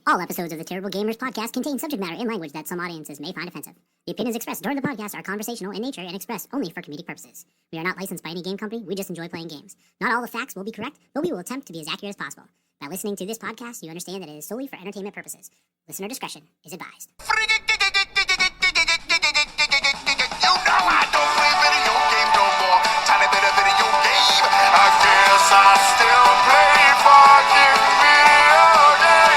All episodes of the Terrible Gamers podcast contain subject matter and language that some audiences may find offensive. The opinions expressed during the podcast are conversational in nature and expressed only for comedic purposes. We are not licensed by any game company, we just enjoy playing games. Not all the facts will be correct, but we will attempt to be as accurate as possible. By listening to this podcast, you understand that it is solely for entertainment purposes. Listener discretion is advised. You know I don't play video game no more. Tiny bit of video game. I guess I still play fucking video games.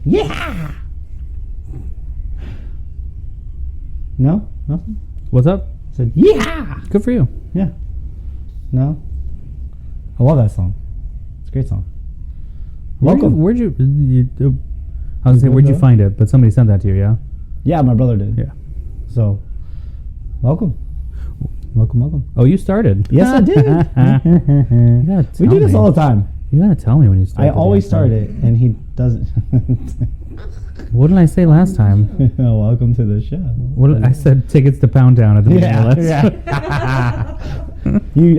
Yeah! No? Nothing? What's up? I said, yeah! Good for you. Yeah. No? I love that song. It's a great song. Welcome. Where'd you I was gonna say, where'd you find it? But somebody sent that to you, yeah? Yeah, my brother did. Yeah. So, welcome. Welcome. Oh, you started. Yes, I did. We do this all the time. You gotta tell me when you start. I always start it, and he doesn't. What did I say last time? Welcome to the show. I said tickets to Pound Town at the beginning of this.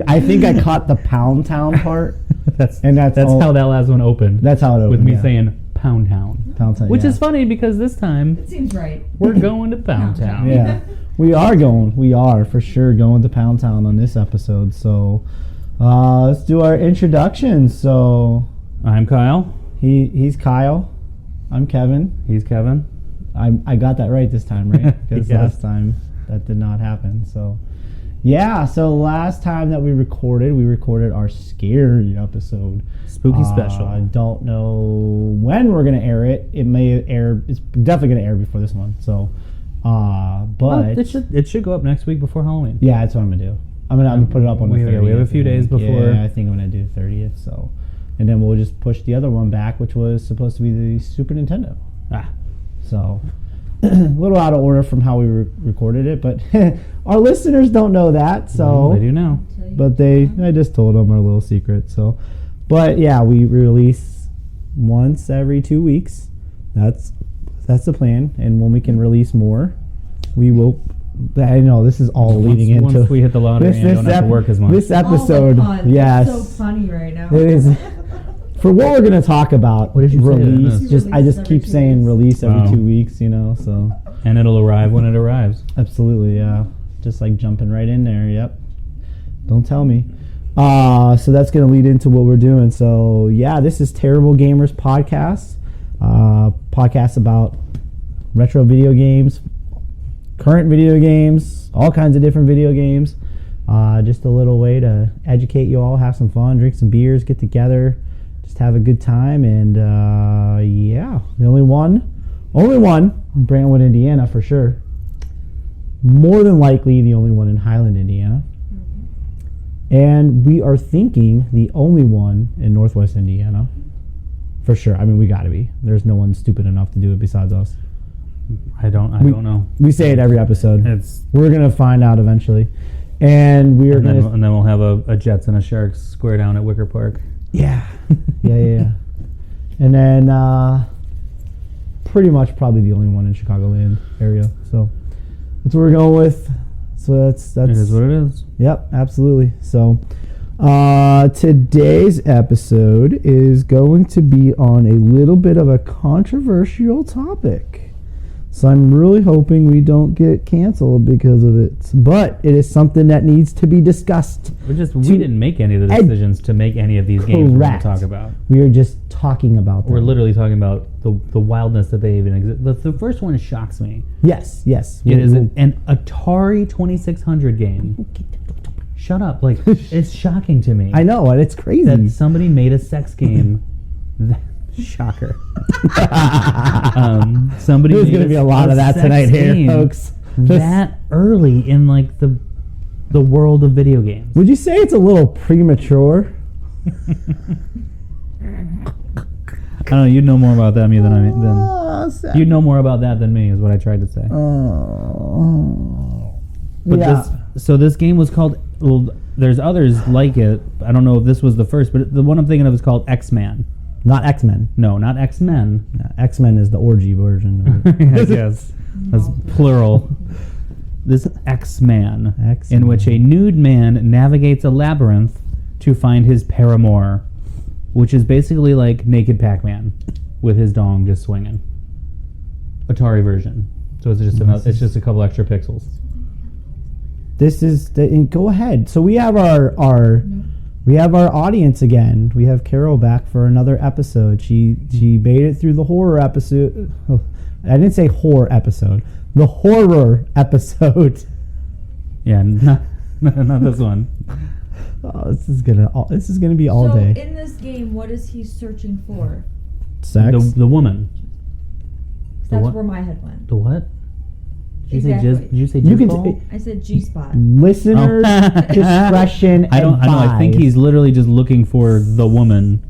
I think I caught the Pound Town part. That's all, how that last one opened. That's how it opened. With me saying Pound Town. Pound Town, Which is funny because this time It seems right. we're going to Pound Town. Yeah. We are for sure going to Pound Town on this episode. So let's do our introduction. So I'm Kyle. He's Kyle. I'm Kevin. He's Kevin. I got that right this time, right? Because Yes. last time that did not happen. So yeah, so last time that we recorded our scary epised Spooky special. I don't know when we're gonna air it. It may air. It's definitely gonna air before this one. So, but Well, it should go up next week before Halloween. yeah, that's what I'm gonna do. I'm gonna put it up on the 30th. We have a few days before. Yeah, I think I'm gonna do the 30th. So, and then we'll just push the other one back, which was supposed to be the Super Nintendo. So, a little out of order from how we recorded it, but our listeners don't know that. So They do now. but I just told them our little secret. So, but yeah, we release once every 2 weeks. That's the plan. And when we can release more, we will. I know this is all leading into. Once we hit the lottery and don't have to work as much. This episode, yes, It's so funny right now. it is. For what we're gonna talk about, What did you say to release? this? I just keep saying release every Wow. 2 weeks. So And it'll arrive when it arrives. absolutely, yeah. Just like jumping right in there. Yep. Don't tell me. So that's going to lead into what we're doing. So yeah, this is Terrible Gamers Podcast. Podcast about retro video games, current video games, all kinds of different video games. Just a little way to educate you all, have some fun, drink some beers, get together, just have a good time. And yeah, the only one in Brentwood, Indiana for sure. More than likely the only one in Highland, Indiana. And we are thinking the only one in Northwest Indiana. For sure. I mean, we got to be. There's no one stupid enough to do it besides us. I don't know. We say it every episode. We're going to find out eventually. And we are going to... And then we'll have a Jets and a Sharks square down at Wicker Park. Yeah. Yeah. And then pretty much probably the only one in Chicagoland area. So that's what we're going with. So that's It is what it is. Yep, absolutely. So today's episode is going to be on a little bit of a controversial topic. So I'm really hoping we don't get canceled because of it. But it is something that needs to be discussed. We didn't make any of the decisions to make any of these games we're going to talk about. We are just talking about them. We're literally talking about the wildness that they even exist. The first one shocks me. Yes. It is an Atari 2600 game. Shut up. Like, it's shocking to me. I know, and it's crazy. That somebody made a sex game. Shocker. Somebody There's going to be a lot of that tonight here, folks. That early in, like, the world of video games. Would you say it's a little premature? I don't know. You'd know more about that than you'd know more about that than me, is what I tried to say. But yeah. This game was called. Well, there's others like it. I don't know if this was the first, but the one I'm thinking of is called X-Man. Not X-Men. No, not X-Men. No, X-Men is the orgy version. Yes, that's plural. This X-Man, in which a nude man navigates a labyrinth to find his paramour, which is basically like Naked Pac-Man with his dong just swinging. Atari version. So it's just a couple extra pixels. This is go ahead. So we have our audience again. We have Carol back for another episode. She made it through the horror episode. Oh, I didn't say horror episode. The horror episode. Yeah, not this one. Oh, this is gonna be all day. So in this game, what is he searching for? Sex. The woman. That's what? where my head went. The what? Did Exactly. you say You jizz can ball? I said G-spot. Listeners' Oh. discretion. I know. I think advised. he's literally just looking for the woman.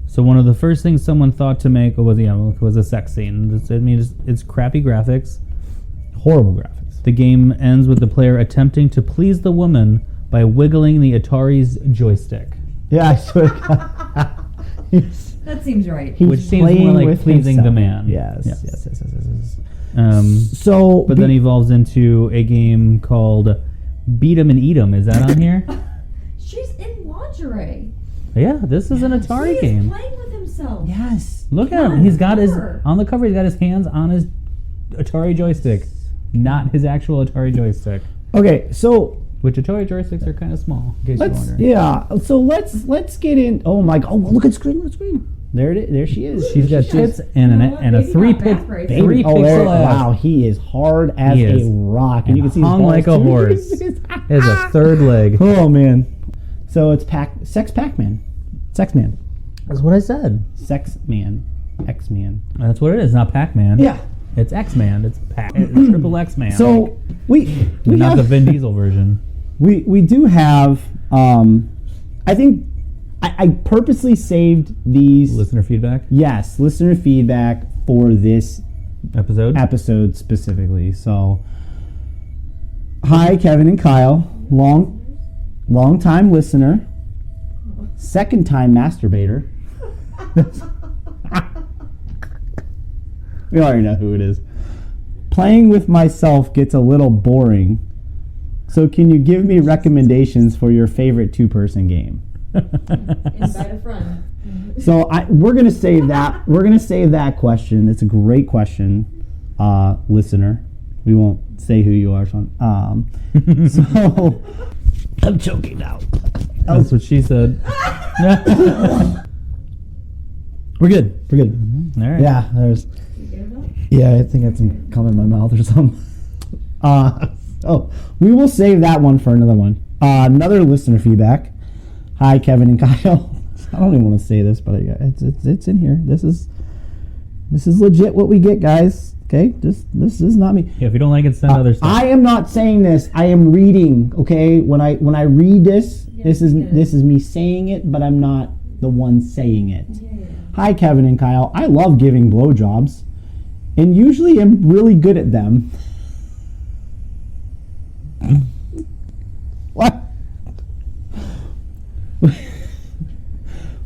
So one of the first things someone thought to make was a sex scene. It's crappy graphics. horrible graphics. The game ends with the player attempting to please the woman by wiggling the Atari's joystick. Yeah, I swear to God. That seems right. He's Which seems more playing like with pleasing the himself. man. Yes. So, but then evolves into a game called Beat 'em and Eat 'em. Is that on here? She's in lingerie. Yeah, this is an Atari He is game. playing with himself. Yes. Look at him. He's got Clever. on the cover. He's got his hands on his Atari joystick, not his actual Atari joystick. Okay, so Which Atari joysticks are kind of small. In case you're let's wondering. so let's get in. Oh my God! Oh, look at the screen! Look at the screen! There it is. There she is. She's got tits and You know what? a Maybe three not back brace. Baby. three Oh, there- pixel ass. wow, he is hard as He is. a rock, And you can see his hung balls like a too. horse. Has a third leg. Oh man! So it's Sex Pac-Man, Sex Man, That's what I said. Sex Man, X Man. That's what it is. Not Pac-Man. Yeah. It's X-Man. It's Triple X-Man. So we not have, the Vin Diesel version. we do have. I think I purposely saved these. Listener feedback Yes, listener feedback for this episode. episode specifically. So, hi, Kevin and Kyle, long time listener, second time masturbator. We already know who it is. Playing with myself gets a little boring. So, can you give me recommendations for your favorite two-person game? Invite a friend. So we're gonna save that. We're gonna save that question. It's a great question, listener. We won't say who you are, Sean. So I'm choking now. That's what she said. We're good. We're good. All right. Yeah, there's. Yeah, I think I had some cum in my mouth or something. So we will save that one for another one. Another listener feedback. Hi, Kevin and Kyle. I don't even want to say this, but it's in here. This is legit what we get, guys. Okay, this is not me. Yeah, if you don't like it, send other stuff. I am not saying this. I am reading. Okay, when I read this, this is me saying it, but I'm not the one saying it. Yeah. Hi, Kevin and Kyle. I love giving blowjobs, and usually am really good at them. What?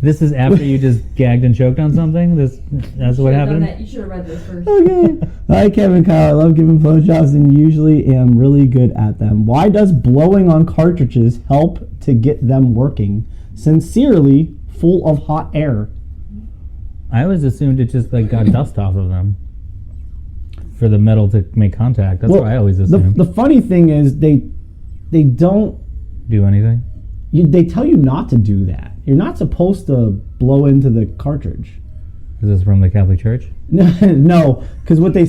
This is after you just gagged and choked on something? That's what happened? You should have read this first. Okay. Hi, Kevin, Kyle. I love giving blowjobs and usually am really good at them. Why does blowing on cartridges help to get them working? Sincerely, full of hot air. I always assumed it just like got dust off of them for the metal to make contact. That's what I always assumed. The funny thing is they don't. Do anything? They tell you not to do that. You're not supposed to blow into the cartridge. Is this from the Catholic Church? No, because what they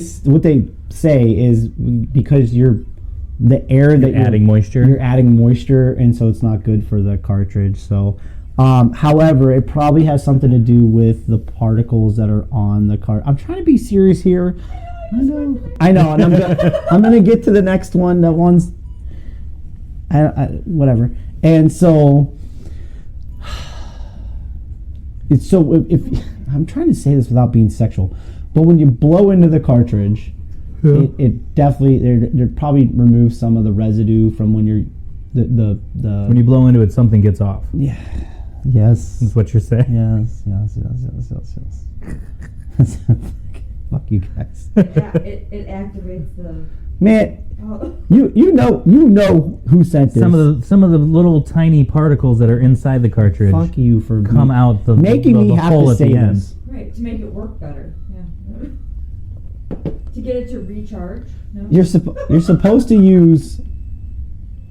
say is because the air that you're adding moisture. You're adding moisture, and so it's not good for the cartridge. So, however, it probably has something to do with the particles that are on the cart. I'm trying to be serious here. I know, and I'm gonna get to the next one. That one's, whatever. And so, it's so if I'm trying to say this without being sexual, but when you blow into the cartridge, it definitely there probably removes some of the residue from when you're the When you blow into it, something gets off. yeah. Yes. That's what you're saying. Yes. Fuck you guys. It activates the. Man, Oh. you know who sent this. Some of the little tiny particles that are inside the cartridge Fuck you for come out the making the me have hole to at say the end. this. Right, to make it work better. Yeah. To get it to recharge. No? You're supposed to use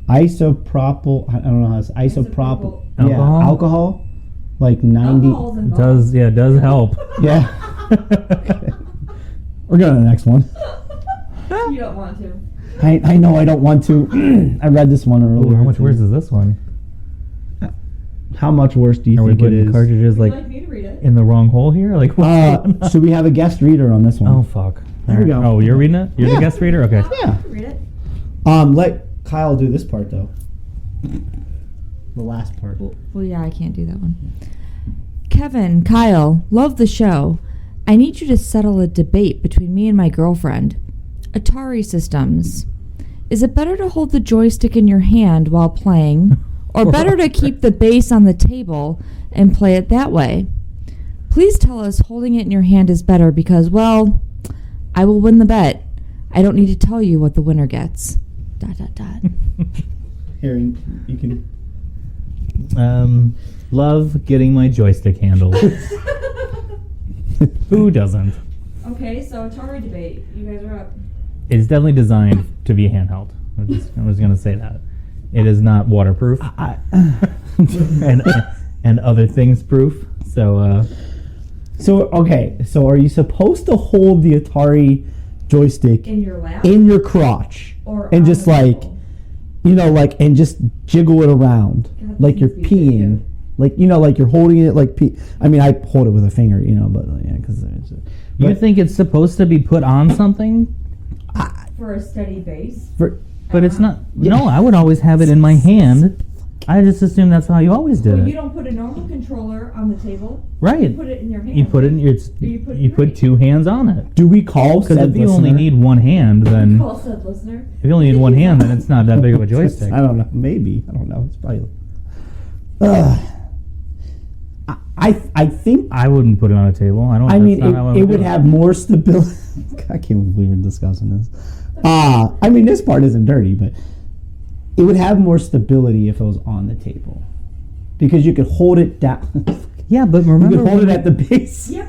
isopropyl. I don't know how to say isopropyl. Alcohol? Yeah, alcohol. Like 90. Alcohol's involved. It does help. Yeah. Okay. We're going to the next one. You don't want to. I know I don't want to. I read this one Ooh, earlier. how much too. worse is this one? How much worse do you Are we think it putting is? cartridges Would you like like me to read it? in the wrong hole here? Like what's going on? Should we have a guest reader on this one? Oh fuck! There we Alright. go. Oh, you're reading it? You're Yeah. the guest reader? Okay. Yeah. I can read it. Let Kyle do this part though. The last part. Well, yeah, I can't do that one. Kevin, Kyle, love the show. I need you to settle a debate between me and my girlfriend. Atari systems. Is it better to hold the joystick in your hand while playing, or better to keep the base on the table and play it that way? Please tell us holding it in your hand is better because, well, I will win the bet. I don't need to tell you what the winner gets. ... Here, you can. Love getting my joystick handled. Who doesn't? Okay, so Atari debate. You guys are up. It's definitely designed to be handheld. I was going to say that. It is not waterproof and other things proof. So Okay, so are you supposed to hold the Atari joystick In your lap? in your crotch Or and on just the like, table? and just jiggle it around God, like you're this needs to be peeing, video. like you're holding it like pee. I mean, I hold it with a finger, but yeah, because you think it's supposed to be put on something? For a steady base? But it's not. No, I would always have it in my hand. I just assumed that's how you always did Well, you it. don't put a normal controller on the table. Right. You put it in your hand. You put it in your. You put two hands on it. Do we call Because said if you only listener? need one hand, then Call said listener. if you only need one hand, then it's not that big of a joystick. I don't know. Maybe I don't know. It's probably. I think. I wouldn't put it on a table. I don't. I mean, that's not how I it would do have more stability. I can't believe we're discussing this. I mean, this part isn't dirty, but it would have more stability if it was on the table, because you could hold it down. Yeah, but You remember, could hold it at the base. Yeah,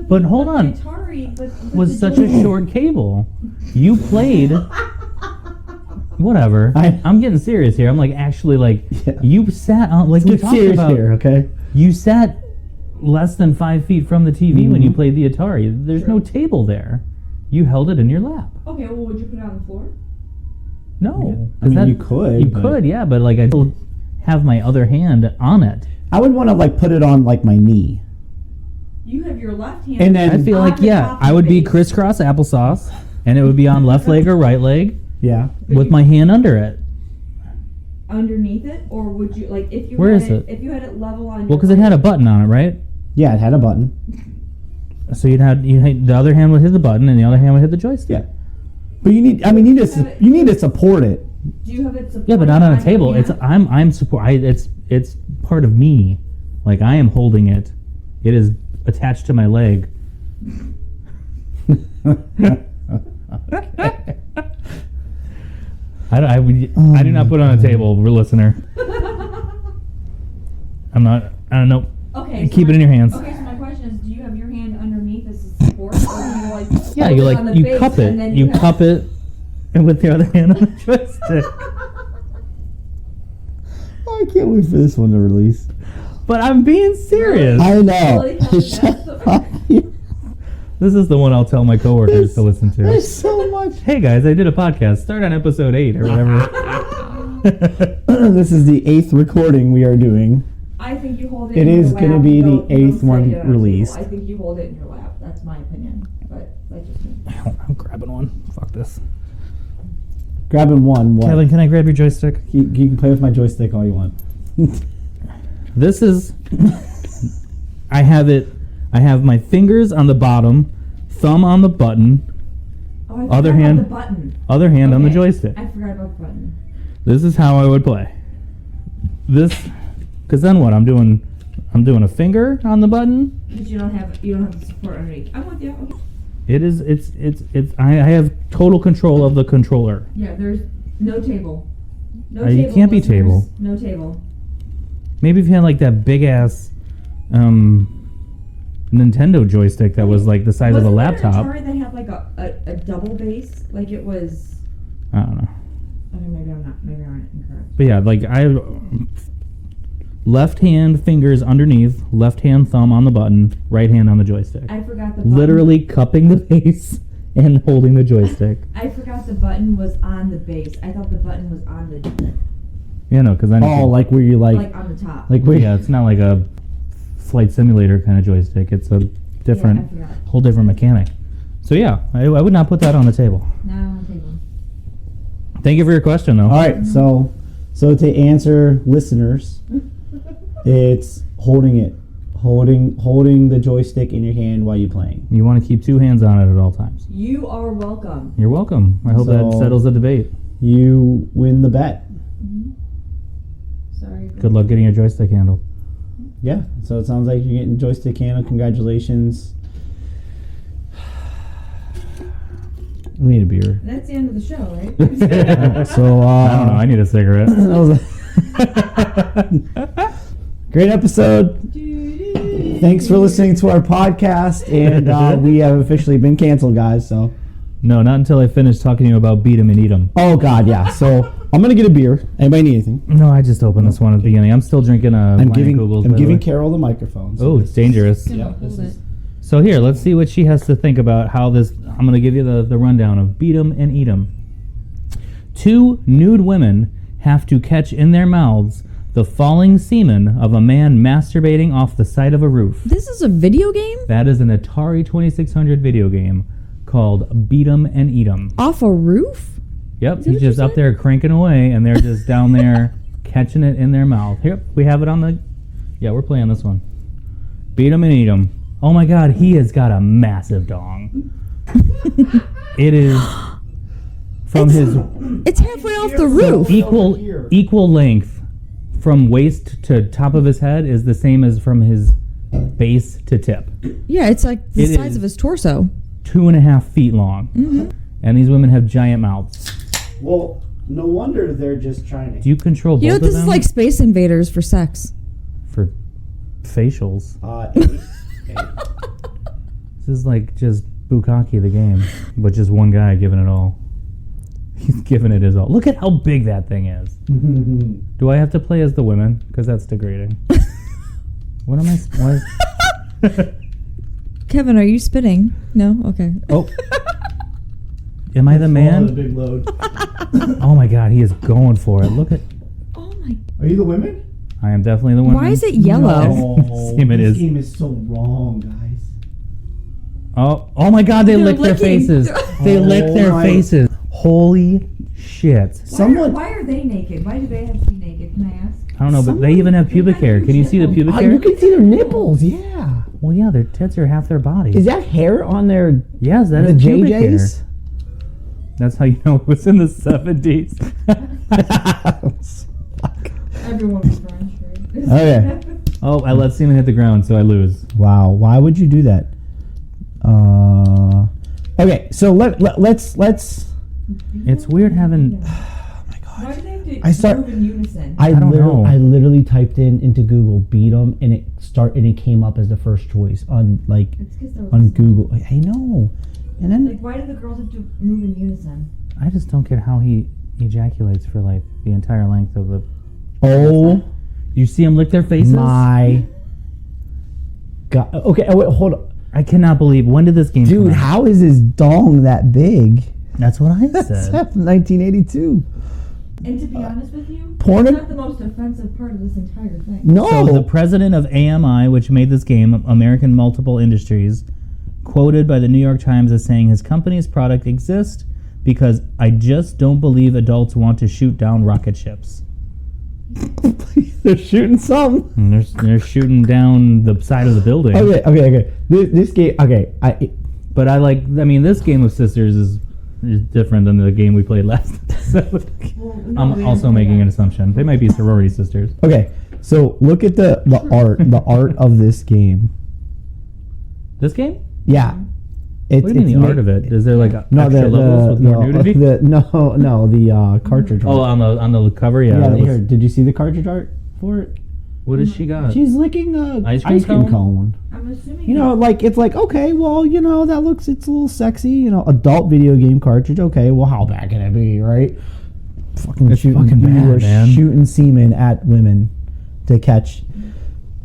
But hold on. The Atari was the such a joystick- short cable. You played. Whatever. I'm getting serious here. I'm like actually like Yeah. you sat on like we Get talked serious about. here, okay? You sat less than 5 feet from the TV when you played the Atari. There's no table there. You held it in your lap. Okay, well, would you put it on the floor? No, I mean, 'Cause you could, You but- could, yeah, but like I still have my other hand on it. I would want to like put it on like my knee, You have your left hand. and then I feel on like the yeah, top of I would the be base. crisscross applesauce, and it would be on left leg or right leg yeah. with my hand under it. Underneath it, or would you like if you Where had is it? If you had it level on. Well, because it had a button on it, right? Yeah, it had a button. So you had the other hand would hit the button, and the other hand would hit the joystick. Yeah, but you need to support it. Do you have it? Yeah, but not on a your table. It's hand? I'm support. It's part of me. Like I am holding it. It is attached to my leg. I do not put it on a table, listener. I'm not. I don't know. Okay. Keep it in your hands. Okay, so my question is, do you have your hand underneath as a support, or do you like? Yeah, hold you it like on the you base cup and then it. You have- cup it, and with the other hand on the joystick. I can't wait for this one to release. But I'm being serious. I know. Really? That's the- This is the one I'll tell my coworkers to listen to. There's so much. Hey guys, I did a podcast. Start on episode 8 or whatever. This is the 8th recording we are doing. I think you hold it. It in is your gonna lap. be the Don't 8th set one it on a table. released. I think you hold it in your lap. That's my opinion, but that's just me. I'm grabbing one. Fuck this. Grabbing one. What? Kevin, can I grab your joystick? You can play with my joystick all you want. This is. I have it. I have my fingers on the bottom, thumb on the button, Oh, I Other forgot hand. about the button. other hand on the Okay. joystick. I forgot about the button. This is how I would play. This, because then what? I'm doing a finger on the button. Because you don't have the support underneath. I'm with you. Okay. It is. I have total control of the controller. Yeah, there's no table. No You table. can't be listeners. table. No table. Maybe if you had like that big ass Nintendo joystick that was like the size of a Wasn't there laptop. an Atari that had like a double base? Like it was. I don't know. Okay, maybe I'm not. Maybe I'm incorrect. But yeah, like I have left hand fingers underneath, left hand thumb on the button, right hand on the joystick. I forgot the button. Literally cupping the base and holding the joystick. I forgot the button was on the base. I thought the button was on the Yeah, no, because then you Oh, can- like where you like on the top. like where yeah, it's not like a flight simulator kind of joystick. It's a different, Yeah, I forgot. whole different mechanic. So yeah, I would not put that on the table. Now on the table. Thank you for your question, though. All right, so to answer listeners, it's holding the joystick in your hand while you're playing. You want to keep two hands on it at all times. You are welcome. You're welcome. I hope that So- settles the debate. You win the bet. Sorry. Good luck getting your joystick handled. Yeah. So it sounds like you're getting joystick handle. Congratulations. We need a beer. That's the end of the show, right? So I don't know. I need a cigarette. Great episode. Thanks for listening to our podcast, and we have officially been canceled, guys. So, No, not until I finish talking to you about beat 'em and eat 'em. oh god, yeah. So I'm gonna get a beer. Anybody need anything? No, I just opened this one at the beginning. I'm still drinking a I'm Lion giving Kugels, by the way. Carol the microphone. So Oh, it's dangerous. yeah, Hold this it. is So here, let's see what she has to think about how this. I'm going to give you the rundown of beat 'em and eat 'em. Two nude women have to catch in their mouths the falling semen of a man masturbating off the side of a roof. This is a video game? That is an Atari 2600 video game called Beat 'em and Eat 'em. Off a roof? Yep, that he's what you just up said? there cranking away, and they're just down there catching it in their mouth. Here, we have it on the. Yeah, we're playing this one. Beat 'em and eat 'em. Oh my God, he has got a massive dong. It is from his It's halfway off the roof. equal length from waist to top of his head is the same as from his base to tip. Yeah, it's like the It size is. of his torso. 2.5 feet long, and these women have giant mouths. well. No wonder they're just trying to. Do you control both You know, of this them? is like Space Invaders for sex. For facials. This is like just Bukkake the game, but just one guy giving it all. He's giving it his all. Look at how big that thing is. Do I have to play as the women? Because that's degrading. What am I? What? Kevin, are you spitting? No? Okay. Oh. Am I the man? big load. Oh my God, he is going for it. Look at. Oh my. Are you the women? I am definitely the one. Why is it yellow? No, Semen this is- game is so wrong, guys. Oh my God, they They're licked their licking. faces. They Oh licked their my- faces. Holy shit. Someone. Why are they naked? Why do they have to be naked? Can I ask? I don't know, but they even have pubic hair. Can you see the pubic Oh, hair? you can see their nipples. Yeah. Well, yeah, their tits are half their body. Is that hair on their Yes, that the is pubic hair. JJs? That's how you know it was in the 70s. Everyone was French, right? Okay. Oh, I let semen hit the ground, so I lose. Wow. Why would you do that? Okay. So let's. It's weird having. Why do they have to I start- move in unison? I don't know. literally typed into Google "beat 'em" and it came up as the first choice on It's 'cause they're on Google. I know. And then Like, why do the girls have to move in unison? I just don't get how he ejaculates for like the entire length of the. oh You see him lick their faces? my god. Okay. Wait, hold on. I cannot believe. When did this game come Dude, out? how is his dong that big? That's what I That's said. 1982. And to be honest with you, porn- it's not the most offensive part of this entire thing. No. So the president of AMI, which made this game, American Multiple Industries, quoted by the New York Times as saying his company's product exists because I just don't believe adults want to shoot down rocket ships. They're shooting some. And they're shooting down the side of the building. Okay. This game. Okay. But this game of sisters is different than the game we played last episode. Well, no, I'm we also didn't play making that. an assumption. They might be sorority sisters. Okay. So look at the art of this game. This game? Yeah. It's, What do you mean the art of it? Is there like extra levels with more nudity? The cartridge art. Oh, on the cover, yeah. Yeah, here. Did you see the cartridge art for it? What has she got? She's licking a Ice ice cream cream cone. I'm assuming. You know, like it's like, okay, well, you know, it's a little sexy, you know, adult video game cartridge. Okay, well, how bad can it be, right? Fucking It's shooting, fucking you bad, were man. shooting semen at women to catch.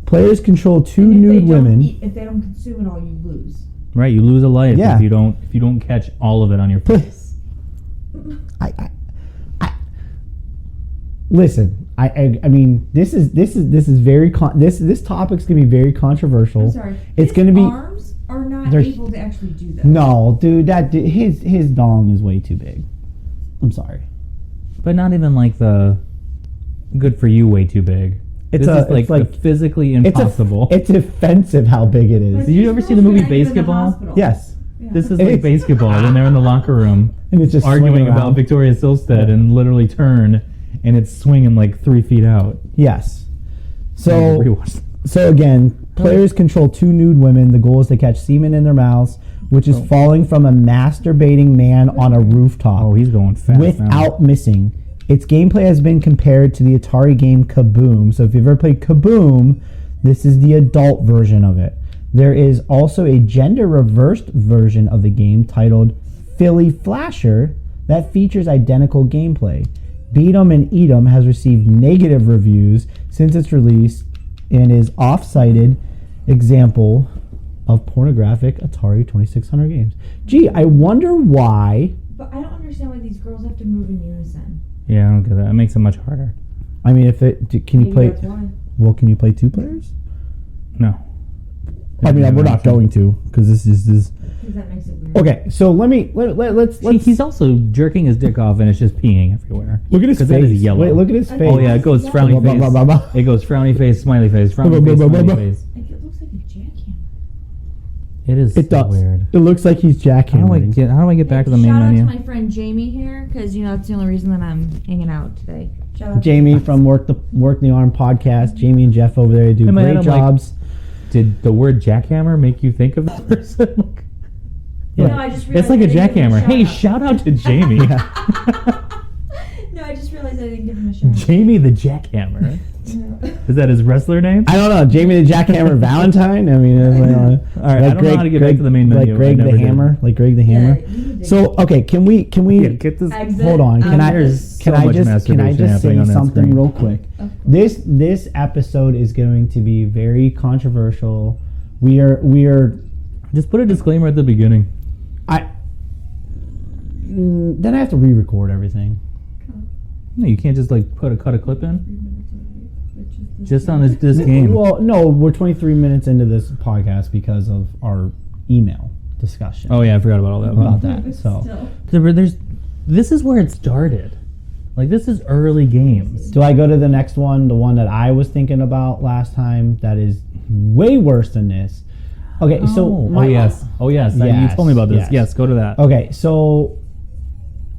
Players control two And if they nude don't women. if they don't consume it all, you lose. Right, you lose a life Yeah. if you don't catch all of it on your face. I listen. I mean, this is very this topic's gonna be very controversial. I'm sorry. It's his gonna be arms are not there's- able to actually do that. no, dude. His dong is way too big. I'm sorry. But not even like the good for you way too big. It's This is like physically impossible. It's offensive how big it is. Did you ever see the movie Basketball? Yes, This is It like is. basketball when they're in the locker room and it's just arguing swinging about around. Victoria Silvstedt and literally turn and it's swinging like 3 feet out. Yes. I So rewatched. so again, players control two nude women. The goal is to catch semen in their mouths, which is falling from a masturbating man on a rooftop. Oh, he's going fast now. without missing. Its gameplay has been compared to the Atari game Kaboom. So if you've ever played Kaboom, this is the adult version of it. There is also a gender-reversed version of the game titled Philly Flasher that features identical gameplay. Beat 'em and Eat 'em has received negative reviews since its release and is off-cited example of pornographic Atari 2600 games. Gee, I wonder why. But I don't understand why these girls have to move in unison. Yeah, I don't get that. It makes it much harder. I mean, can you Maybe play? that's why. Well, can you play two players? No. I mean, we're not going to because this is this. Because that makes it weird. Okay, so let's He's also jerking his dick off and it's just peeing everywhere. look at his 'Cause face. that is yellow. Wait, look at his face. Oh yeah, it goes frowny Blah, blah, blah, blah, blah. face. It goes frowny face, smiley face, frowny Blah, blah, face, blah, blah, smiley blah. face. Like, it looks like a jackhammer. It is It so does. weird. It looks like he's How do I jackhammering. get back to the main Shout menu? out to my friend Jamie here, because you know that's the only reason that I'm hanging out today. Shout out to Jamie from Work the Arm podcast. Jamie and Jeff over there do In my head, great I'm like, jobs. Did the word jackhammer make you think of this person? Yeah. No, I just It's like a realized I didn't give him jackhammer. Hey, shout shout out to Jamie. No, I just realized I didn't give him a shout. Jamie the Jackhammer. No. Is that his wrestler name? I don't know, Jamie the Jackhammer Valentine. I mean, it's like, All right, I don't know how to get back to the main menu. Like Greg I the never did. Hammer, like Greg the Hammer. Yeah, you need to So okay, can we Yeah, get this. Exit. hold on? Can I There's can so I much just masturbation say happening on that something screen. real quick? This episode is going to be very controversial. We are Just put a disclaimer at the beginning. then I have to re-record everything. No, you can't just like cut a clip in. Just on this game. Well, no, we're 23 minutes into this podcast because of our email discussion Oh yeah, I forgot about all that. about that. So, There's this is where it started. Like this is early games. do I go to the next one, the one that I was thinking about last time? That is way worse than this. Okay, so Oh yes. You Yes, told me about this. yes. Yes, go to that. Okay, so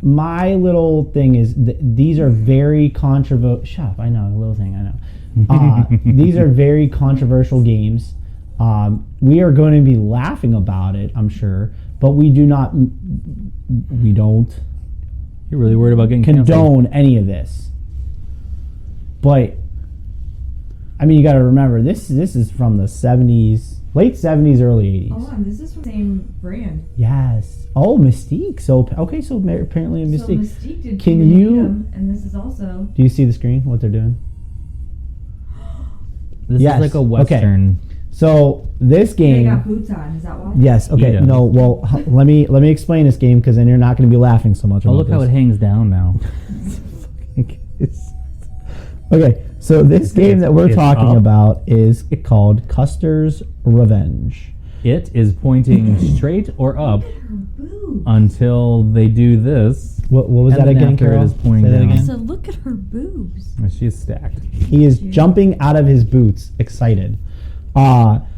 my little thing is these are very controversial. Shut up! I know, a little thing. I know. These are very controversial games. We are going to be laughing about it, I'm sure, but we don't You're really worried about getting canceled. condone any of this. But I mean, you got to remember this is from the 70s, late 70s, early 80s. Hold on, this is from the same brand. Yes. Oh, Mystique. So okay, so apparently a Mystique. So Mystique did Can Human you- Freedom, and this is also. Do you see the screen? What they're doing? This Yes, is like a okay. western. So this They game. got boots on. Is that why? Yes. Okay. Yeah. No. Well, let me explain this game because then you're not going to be laughing so much. Oh, about look how it this. hangs down now. Okay. So this game that we're It's talking up. about is called Custer's Revenge. It is pointing straight or up Her boob. until they do this. What was And that then again, after it Carol? is pointing Say that down. again? So look at her boobs. She's stacked. He is jumping out of his boots, excited.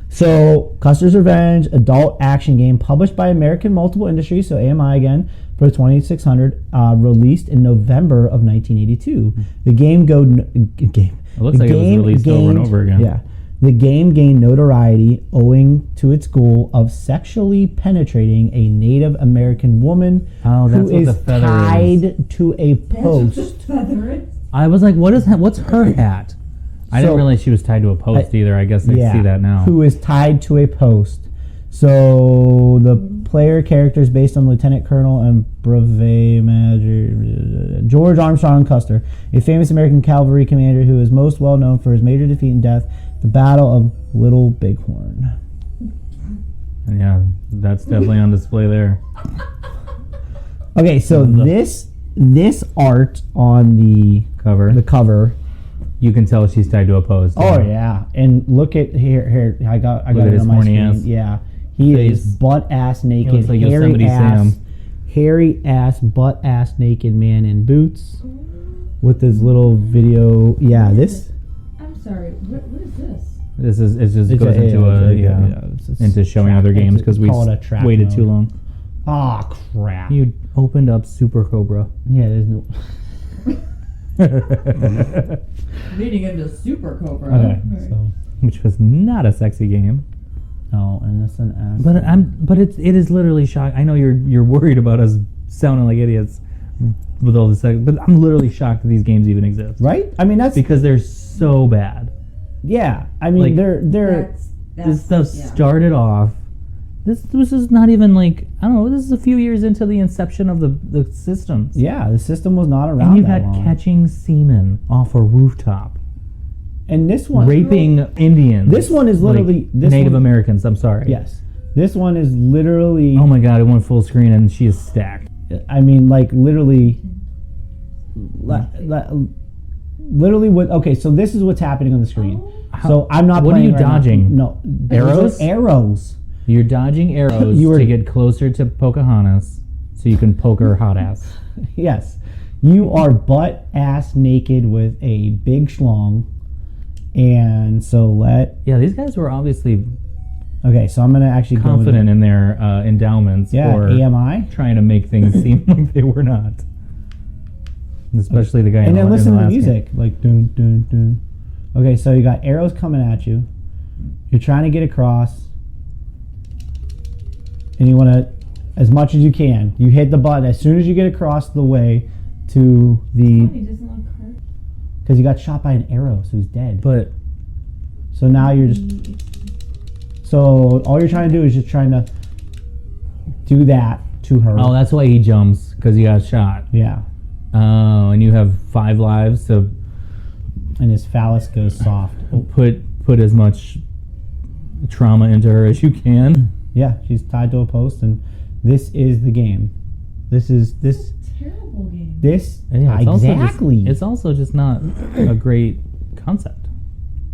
So Custer's Revenge, adult action game, published by American Multiple Industries, so AMI again, for the 2600, released in November of 1982. The game It looks like it was released over and over again. Yeah. The game gained notoriety owing to its goal of sexually penetrating a Native American woman Oh, that's who what the is feather tied is. to a That's what the post. feather is. I was like, what's her hat? I didn't So- realize she was tied to a post either. I guess I see that now. Who is tied to a post. So the player character is based on Lieutenant Colonel and Brevet Major George Armstrong Custer, a famous American cavalry commander who is most well known for his major defeat and death, the Battle of Little Bighorn. Yeah, that's definitely on display there. Okay, so this art on the cover. You can tell she's tied to a post. Oh yeah, and look at here. I got at it his on my horny screen. ass Yeah, he face. is butt ass naked, looks like hairy Yosemite ass, Sam. hairy ass, butt ass naked man in boots with his little video. Yeah, this. I'm sorry. What is this? It just goes into showing other games because we waited too long. Oh crap! You opened up Super Cobra. Yeah, there's no. Leading into Super Cobra. Okay, Right. so Which was not a sexy game. no, and this an ass. But it is literally shocked. I know you're worried about us sounding like idiots with all this, but I'm literally shocked that these games even exist. right? I mean, that's Because they're so bad. yeah. I mean, Like, they're This stuff yeah. started off. This is not even like, I don't know. This is a few years into the inception of the systems. yeah. The system was not around And you that got long. catching semen off a rooftop, And this one, raping Indians. This one is literally- this Native one- Americans. I'm sorry. yes, this one is literally. Oh my god! It went full screen and she is stacked. I mean, like literally. Literally, what? Okay, so this is what's happening on the screen. So I'm not. What are playing you right now. dodging? No Arrows? those are arrows. You're dodging arrows You were- to get closer to Pocahontas, so you can poke her hot ass. Yes, you are butt ass naked with a big schlong, and so Yeah, these guys were obviously Okay, so I'm gonna actually confident in their endowments Yeah, for AMI. trying to make things seem like they were not. Especially the guy. And in then the, listen in to the the last music, like dun dun dun. Okay, so you got arrows coming at you. You're trying to get across, and you want to, as much as you can. You hit the button as soon as you get across the way to the, He doesn't look hurt. because you got shot by an arrow, so he's dead. But So now you're just, so all you're trying to do is just trying to do that to her. oh, that's why he jumps because he got shot. Yeah, Oh, and you have 5 lives to and his phallus goes soft. put as much trauma into her as you can. Yeah, she's tied to a post, and this is the game. This Terrible game. this Yeah, exactly. It's also just not a great concept.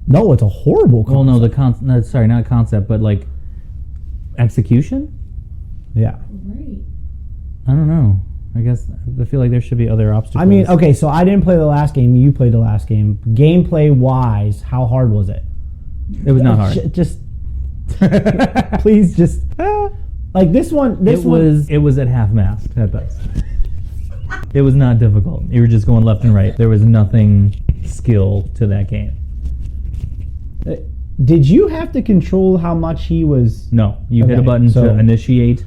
No, it's a horrible concept. Well, no, sorry, not concept, but like execution. Yeah. Right. I don't know. I guess I feel like there should be other obstacles. I mean, okay, so I didn't play the last game. You played the last game. Gameplay wise, how hard was it? it was not hard. Just please, just like this one. It was at half mast at best. It was not difficult. You were just going left and right. There was nothing skill to that game. Did you have to control how much he was? No, you hit a Okay, button so- to initiate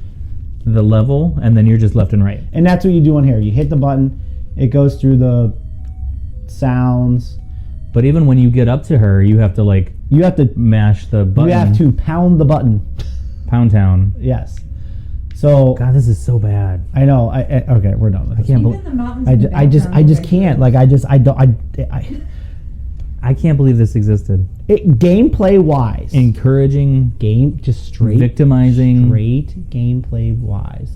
the level, and then you're just left and right. And that's what you do on here. You hit the button, it goes through the sounds. But even when you get up to her, you have to like You have to. mash the button. You have to pound the button. Pound Town. Yes. So God, this is so bad. I know. Okay, we're done with I this. can't Even believe. the mountains. I in the just background can't. look Like I can't believe this existed. gameplay wise, Encouraging, just straight victimizing. Great gameplay wise.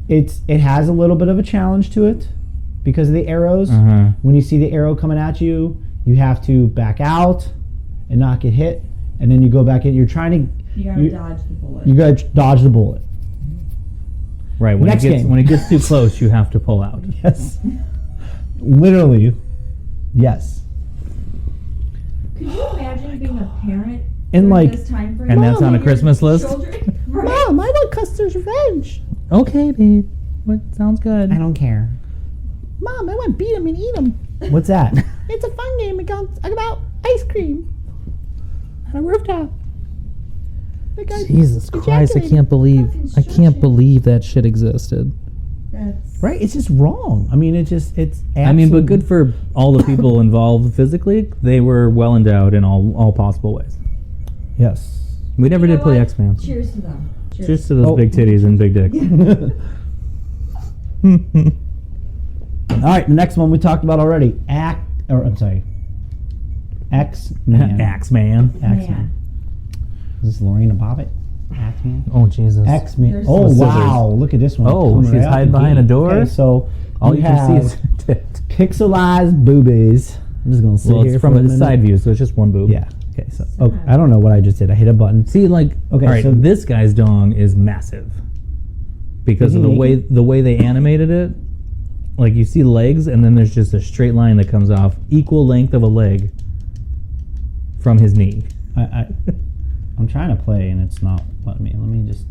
It has a little bit of a challenge to it because of the arrows. Uh-huh. When you see the arrow coming at you, you have to back out and not get hit, and then you go back in. You're trying to You gotta dodge the bullet. you gotta dodge the bullet. Right when Next game. when it gets too close, you have to pull out. Yes, literally, yes. Could you imagine being a parent And during like, this time frame? And that's on a Your Christmas list? children- right? Mom, I want Custer's Revenge. Okay, babe. What sounds good? I don't care. Mom, I want to beat him and eat him. What's that? It's a fun game about ice cream. stovetop. The guy Jesus Christ! I can't believe that shit existed. That's Right? It's just wrong. I mean, it's absolutely... I mean, but good for all the people involved physically. They were well endowed in all possible ways. Yes. We never You did know play what? X-Man. Cheers to them. Cheers to those Oh. big titties and big dicks. All right, the next one we talked about already. X-Man. Axeman. X-Man. Man. Is this Lorena Bobbitt? X-Man? Oh Jesus! X-Man. There's Oh, some wow. Look at this one. Oh, Coming she's right out hiding the behind a gate. door? Okay, so All you can see have is her tit. pixelized boobies. I'm just going to sit Well, here it's for from a a minute. side view, so it's just one boob. Yeah. Okay, so okay, I don't know what I just did. I hit a button. See, like, Okay, all right, so- this guy's dong is massive because Is of he the way they animated it. Like, you see legs, and then there's just a straight line that comes off, equal length of a leg from his knee. I'm trying to play and it's not letting me. Let me just.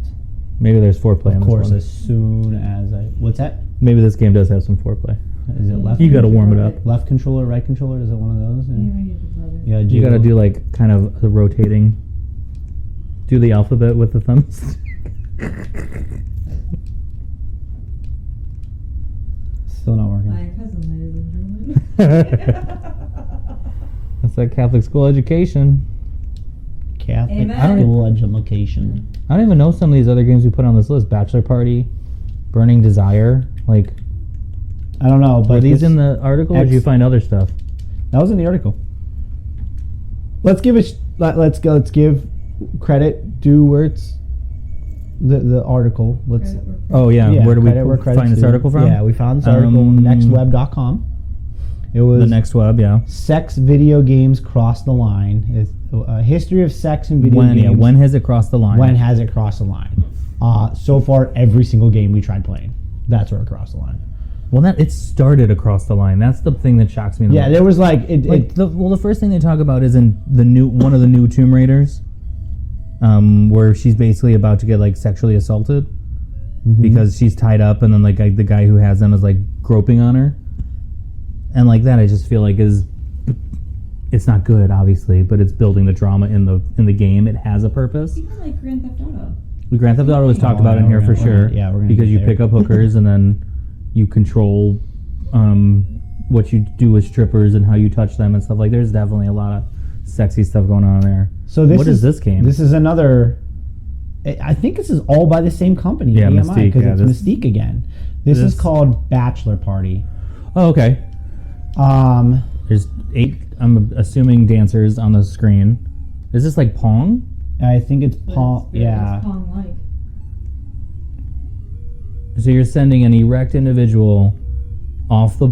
Maybe there's foreplay. Of in course, this as soon as I. What's that? one. Maybe this game does have some foreplay. Is it left? You got to warm it up. Left controller, right controller? Is it one of those? Yeah, we need to rub it. You gotta do. You got to do like kind of the rotating. Do the alphabet with the thumbs. Still not working. My cousin, ladies and gentlemen. That's that Catholic school education. Catholic Amen. school education. I don't even know some of these other games we put on this list. Bachelor Party, Burning Desire. Like, I don't know, but were these this- in the article, or did you find other stuff? That was in the article. Let's give it. Let's go. Let's give credit due where it's the article. Let's. Oh yeah, where do we credit where credit's find this due. article from? Yeah, we found this article on nextweb.com. It was The next web, yeah. sex video games crossed the line. It's a history of sex and video When, games. yeah, when has it crossed the line? When has it crossed the line? So far, every single game we tried playing, that's where it crossed the line. Well, it started across the line. That's the thing that shocks me. The Yeah, most. there was like the first thing they talk about is in one of the new Tomb Raiders, where she's basically about to get like sexually assaulted because she's tied up, and then like the guy who has them is like groping on her, and like that I just feel like it's not good, obviously, but it's building the drama in the game. It has a purpose. Even like Grand Theft Auto. Grand Theft Auto was talked about in yeah, here we're for gonna- sure. yeah, we're gonna because get you there. pick up hookers and then you control what you do with strippers and how you touch them and stuff. Like, there's definitely a lot of sexy stuff going on there. So this What is this game? This is another. I think this is all by the same company. Yeah, AMI, Mystique, because yeah, it's this- Mystique again. This is called Bachelor Party. Oh, okay. Um, There's 8, I'm assuming, dancers on the screen. Is this like Pong? I think it's But Pong. it's Yeah, Pong-like. So you're sending an erect individual off the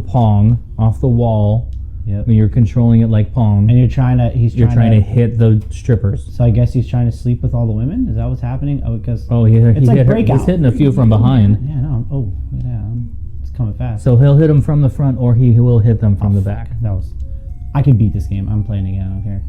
wall. yep. When you're controlling it like Pong. And you're trying to. You're trying to hit the strippers. So I guess he's trying to sleep with all the women. Is that what's happening? Oh, because Oh, he It's like hit her. Breakout. He's hitting a few from behind. yeah, no. Oh, yeah. It's coming fast. So he'll hit them from the front, or he will hit them from the back. That was. I can beat this game. I'm playing again. I don't care.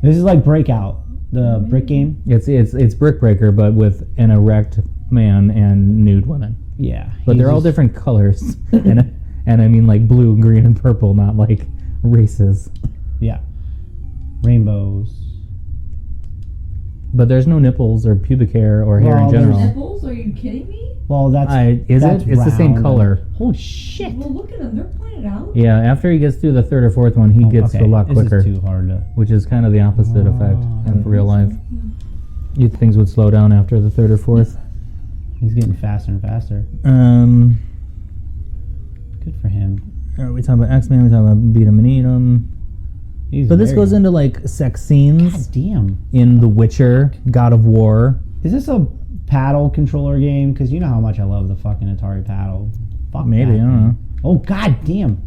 This is like Breakout, the brick game. It's Brick Breaker, but with an erect man and nude women. Yeah, But they're all different colors, and I mean like blue, green, and purple, not like races. Yeah, rainbows. But there's no nipples or pubic hair or hair in Well, general. Nipples? Are you kidding me? Well, that's Is that's it? It's the same round. color. Holy shit! Well, look at them. They're pointed out. Yeah, after he gets through the third or fourth one, he gets Okay, a lot this quicker, is too hard to. which is kind of the opposite effect in real life. You'd think things would slow down after the third or fourth. He's getting faster and faster. Good for him. We talk about X-Men. We talk about Beat 'em and Eat 'em. He's But this very goes good. into like sex scenes God damn. in The Witcher, God of War. Is this a paddle controller game? Because you know how much I love the fucking Atari paddle. Fuck Maybe, that I don't know. thing. Oh god damn.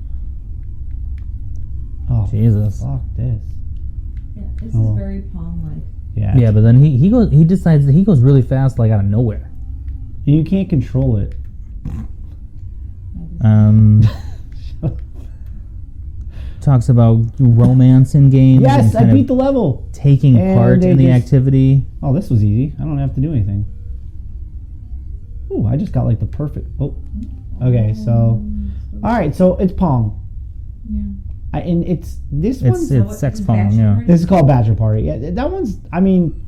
Oh Jesus. fuck this. Yeah, this Oh. is very Pong-like. Yeah. Yeah, but then he decides that he goes really fast, like out of nowhere. You can't control it. Talks about romance in games. Yes, and I kind beat of the level. taking And part they in the just- activity. Oh, this was easy. I don't have to do anything. Ooh, I just got like the perfect. Oh. Okay, so. Alright, so it's Pong. Yeah. And it's this It's one's it's sex phone. Yeah. this is called Bachelor Party. Yeah, that one's. I mean,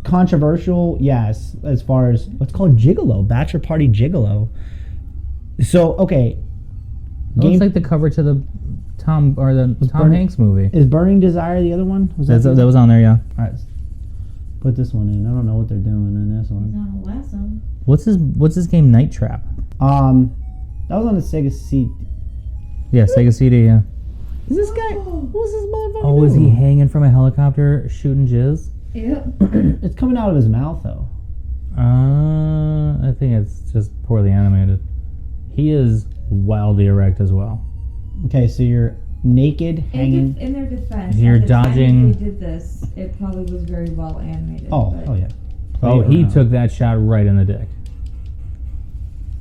controversial. Yes, as far as what's called Gigolo, Bachelor Party Gigolo. So okay, It looks like the cover to the Tom Hanks movie. Is Burning Desire the other one? Was That was on there, yeah. All right, put this one in. I don't know what they're doing in this one. On a lasso. What's his game? Night Trap. That was on the Sega CD. Yeah, Sega CD. Yeah. Is this guy? What's this motherfucker? Oh, is he doing? hanging from a helicopter shooting jizz? Yep. It's coming out of his mouth though. I think it's just poorly animated. He is wildly erect as well. Okay, so you're naked, hanging. In their defense, You're at the time dodging- they did this, it probably was very well animated. Oh, but- yeah. Oh, he around. took that shot right in the dick.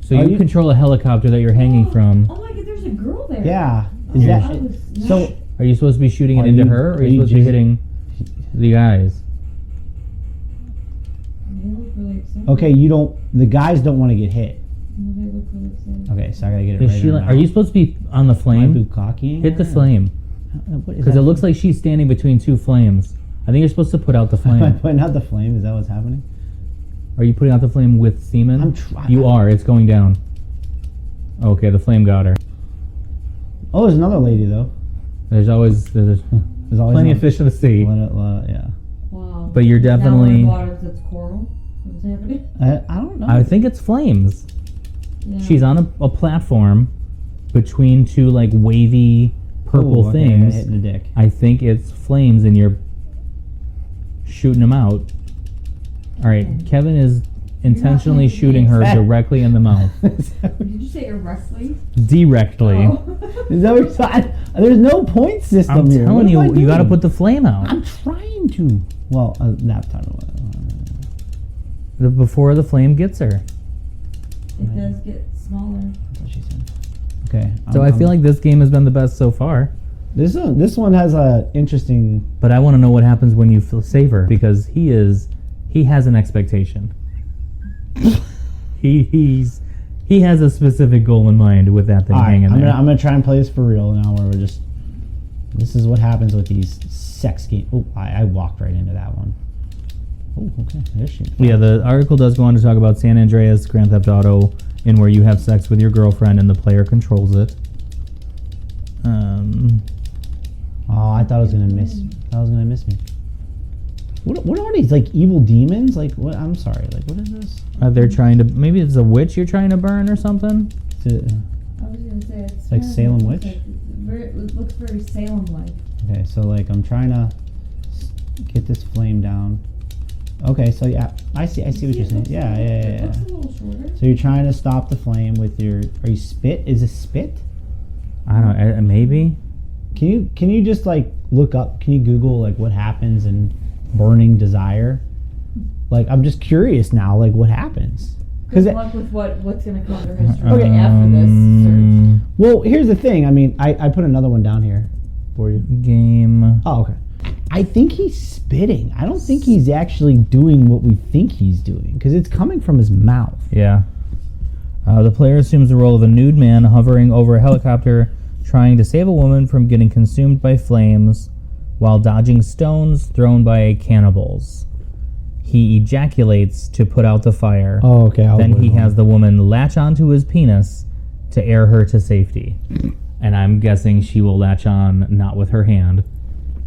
So Oh, you you- control a helicopter that you're hanging from. Oh my god, there's a girl there. Yeah. Oh, Is that I was so? not- Are you supposed to be shooting it Are into you- her, or are are you you supposed to be just- hitting the guys? They look really excited. Okay, you don't. The guys don't want to get hit. No, they look really excited. Okay, so I gotta get it Is right. she like, are you supposed to be on the Am I flame? bukkake? Hit the flame, because it looks like she's standing between two flames. I think you're supposed to put out the Am I flame. putting out the flame? Is that what's happening? Are you putting out the flame with semen? I'm trying. You are. It's going down. Okay, the flame got her. Oh, there's another lady though. There's always There's always plenty of fish in the sea. Yeah. Wow. But you're definitely- Now we're in waters that's coral. What's happening? I don't know. I think it's flames. Yeah. She's on a platform between two like wavy purple Ooh, okay, I got things. hit in the dick. I think it's flames, and you're shooting them out. All right, Kevin is intentionally playing the shooting her game. directly in the mouth. Did you say directly? Directly. Oh. Is that what you're saying? There's no point system I'm here. telling What am I you got to doing? put the flame out. I'm trying to. Well, nap time. Before the flame gets her. It does get smaller. That's what she said. Okay. So I feel like this game has been the best so far. this one has a interesting. But I want to know what happens when you save her, because he has an expectation. he has a specific goal in mind with that thing All right, hanging there. I'm gonna try and play this for real now, where we're just. This is what happens with these sex games. Oh, I walked right into that one. Oh, okay. There she. Yeah, the article does go on to talk about San Andreas Grand Theft Auto, in where you have sex with your girlfriend and the player controls it. Oh, I thought I was gonna miss. I was gonna miss me. What are these, like evil demons? Like what? I'm sorry. Like what is this? They're trying to, maybe it's a witch you're trying to burn or something. Is it- I was gonna say it's Like kind of Salem looks Witch? it looks very Salem-like. Okay, so like I'm trying to get this flame down. Okay, so yeah, I see what you're saying. Yeah. It looks a little shorter. So you're trying to stop the flame with your. Are you spit? Is it spit? I don't know, maybe? Can you just like look up? Can you Google like what happens in Burning Desire? Like I'm just curious now. Like what happens? Good Because luck with what's gonna come to history Okay. after this search. well, here's the thing. I mean, I put another one down here for you. Game. Oh, okay. I think he's spitting. I don't think he's actually doing what we think he's doing because it's coming from his mouth. Yeah. The player assumes the role of a nude man hovering over a helicopter, trying to save a woman from getting consumed by flames while dodging stones thrown by cannibals. He ejaculates to put out the fire. Oh, okay. Then he has the woman latch onto his penis to air her to safety. And I'm guessing she will latch on not with her hand,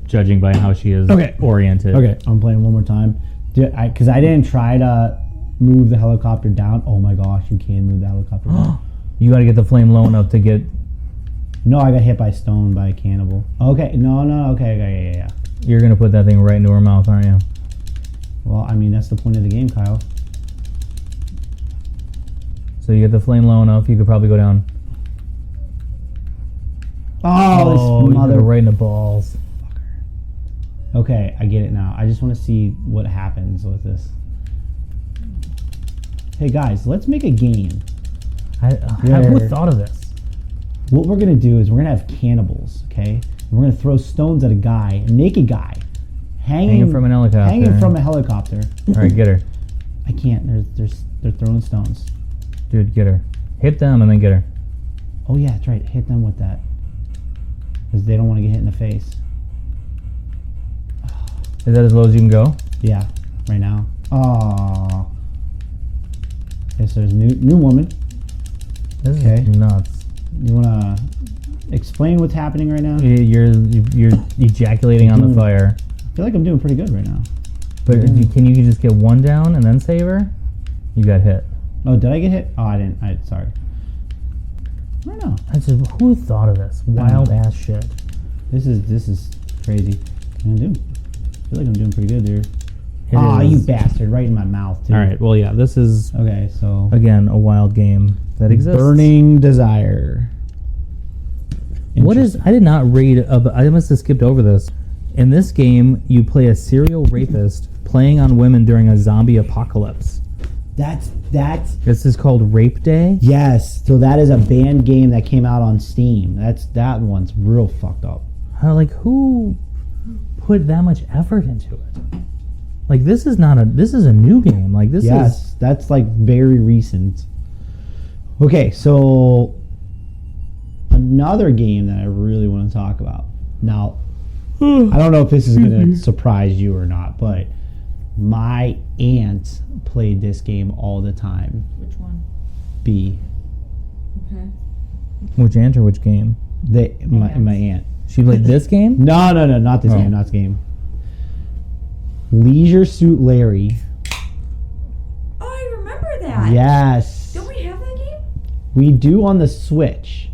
judging by how she is oriented. Okay, I'm playing one more time. Because I didn't try to move the helicopter down. Oh my gosh, you can move the helicopter down. You got to get the flame low enough to get... No, I got hit by a stone by a cannibal. Okay, no, okay, yeah. You're going to put that thing right into her mouth, aren't you? Well, I mean, that's the point of the game, Kyle. So you get the flame low enough, you could probably go down. Oh, this you hit mother... her right in the balls. Okay, I get it now. I just want to see what happens with this. Hey guys, let's make a game. Who thought of this? What we're gonna do is we're gonna have cannibals, okay? And we're gonna throw stones at a guy, a naked guy, Hanging from an helicopter. Hanging from a helicopter. All right, get her. I can't. They're throwing stones. Dude, get her. Hit them and then get her. Oh yeah, that's right. Hit them with that. because they don't want to get hit in the face. Is that as low as you can go? Yeah, right now. Oh. Yes, there's new woman. This Okay. is nuts. You want to explain what's happening right now? You're ejaculating on the fire. I feel like I'm doing pretty good right now. But can you just get one down and then save her? You got hit. Oh, did I get hit? Oh, I didn't. Sorry. I don't know. That's just, who thought of this? Wild ass shit. This is crazy. I feel like I'm doing pretty good there. It You is. bastard! Right in my mouth, too. All right. Well, yeah. This is Okay, so again a wild game that exists. Burning Desire. What is? I did not read. I must have skipped over this. In this game, you play a serial rapist playing on women during a zombie apocalypse. That's This is called Rape Day. yes. So that is a banned game that came out on Steam. That one's real fucked up. Like, who put that much effort into it? Like, this is a new game. Like, this is. That's like very recent. Okay, so another game that I really want to talk about. Now, I don't know if this is going to surprise you or not, but my aunt played this game all the time. Which one? B. Okay. Which aunt or which game? My aunt. She played this game? No, not this Oh. game, not this game. Leisure Suit Larry. Oh, I remember that. Yes. Don't we have that game? We do on the Switch,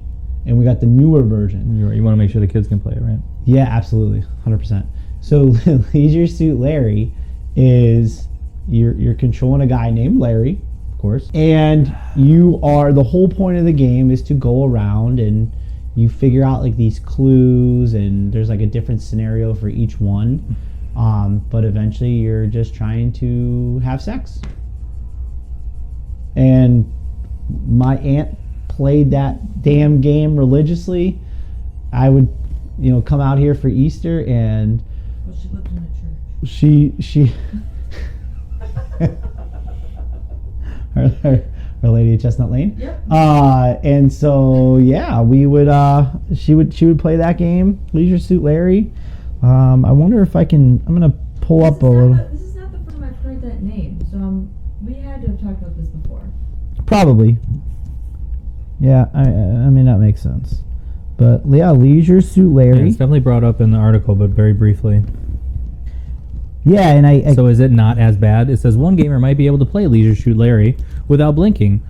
and we got the newer version. You want to make sure the kids can play it, right? Yeah, absolutely, 100%. So Leisure Suit Larry is you're controlling a guy named Larry, of course, and the whole point of the game is to go around and you figure out like these clues, and there's like a different scenario for each one. But eventually you're just trying to have sex. And my aunt played that damn game religiously. I would, come out here for Easter, and Well, she lived in a church. she our lady of Chestnut Lane. Yep. And so yeah, we would she would play that game, Leisure Suit Larry. I wonder if I'm gonna pull up a little. This is not the first time I've heard that name, so we had to have talked about this before. Probably. Yeah, I mean that makes sense. But yeah, Leisure Suit Yeah, Larry. it's definitely brought up in the article, but very briefly. Yeah, and I So is it not as bad? It says one gamer might be able to play Leisure Suit Larry without blinking,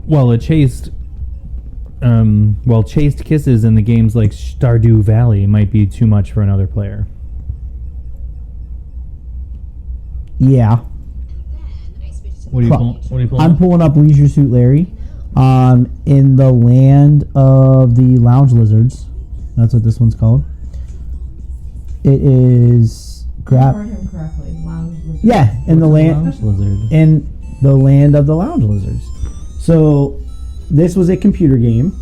while chaste kisses in the games like Stardew Valley might be too much for another player. yeah. What are you pulling? I'm pulling up Leisure Suit Larry. In the land of the lounge lizards. That's what this one's called. It is I heard him correctly. Lounge lizard. Yeah, in the land Lounge lizard. in the land of the lounge lizards. So this was a computer game.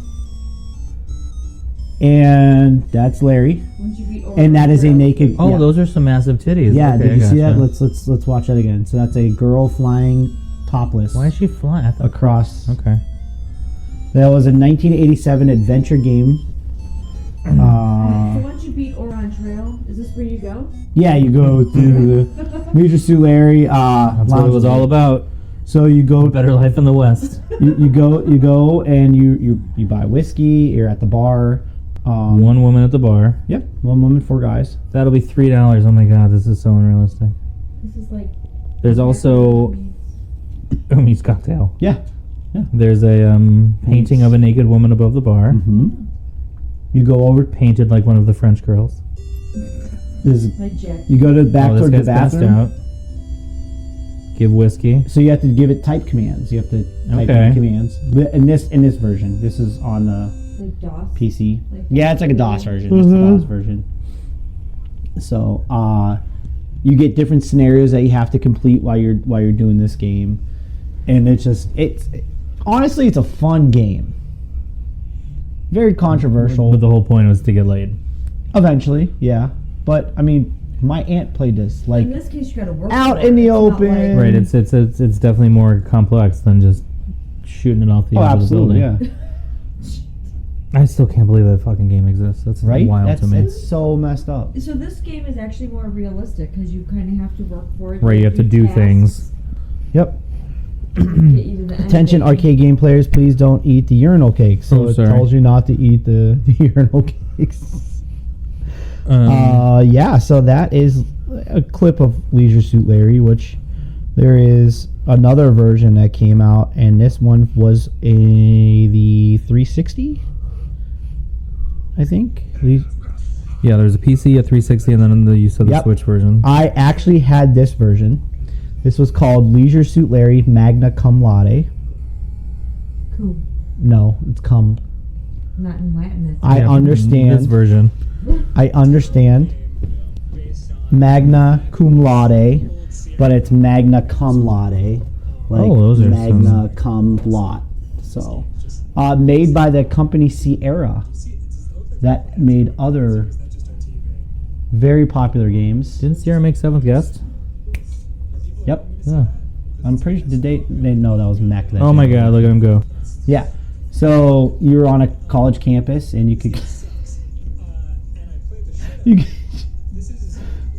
And that's Larry. Once you beat And that is a Orange naked Oh, yeah. those are some massive titties. Yeah, Okay, did you see that? gotcha. Let's watch that again. So that's a girl flying topless Why is she flying? I thought- across. Okay. That was a 1987 adventure game. So once you beat Oron Trail, is this where you go? Yeah, you go through the Leisure Suit Larry. That's what it was all about. So you go, Better life in the West. you go, and you buy whiskey. You're at the bar. One woman at the bar. Yep, one woman, 4 guys. That'll be $3. Oh my god, this is so unrealistic. This is like. There's also Umi's cocktail. Yeah. There's a painting of a naked woman above the bar, Mm-hmm. You go over. painted like one of the French girls. Like Jack. You go to the back Oh, this towards the guy's passed bathroom. out. Give whiskey. So you have to give it type commands. You have to type Okay. in commands. But in this version, this is on the Like DOS. PC. Like Yeah, it's like a DOS version. It's the DOS version. So you get different scenarios that you have to complete while you're doing this game, and honestly it's a fun game. Very controversial. But the whole point was to get laid. Eventually, yeah. But I mean, my aunt played this like In this case, you gotta work out for in it. the It's not open. Right, it's definitely more complex than just shooting it off the oh, edge of the absolutely, building. yeah. I still can't believe that fucking game exists. That's Right? wild to me. It's so messed up. So this game is actually more realistic because you kind of have to work for it. Right, you have to do tasks, things. Yep. get you to the end Attention, game. arcade game players, please don't eat the urinal cakes. So Oh, it sorry. tells you not to eat the urinal cakes. Yeah, so that is a clip of Leisure Suit Larry, which there is another version that came out, and this one was the 360, I think. Yeah, there's a PC, a 360, and then you said the Yep. Switch version. I actually had this version. This was called Leisure Suit Larry Magna Cum Laude. Cool. No, it's cum. Not in Latin. It's I Yeah, understand. this version. I understand. Magna Cum Laude, but it's Magna Cum Laude. Like Oh, those are Magna Cum Lot. So, made by the company Sierra that made other very popular games. Didn't Sierra make Seventh Guest? Yep. Yeah. I'm pretty sure, did they know that was Mech then? Oh my god, look at him go. Yeah. So you were on a college campus and you could.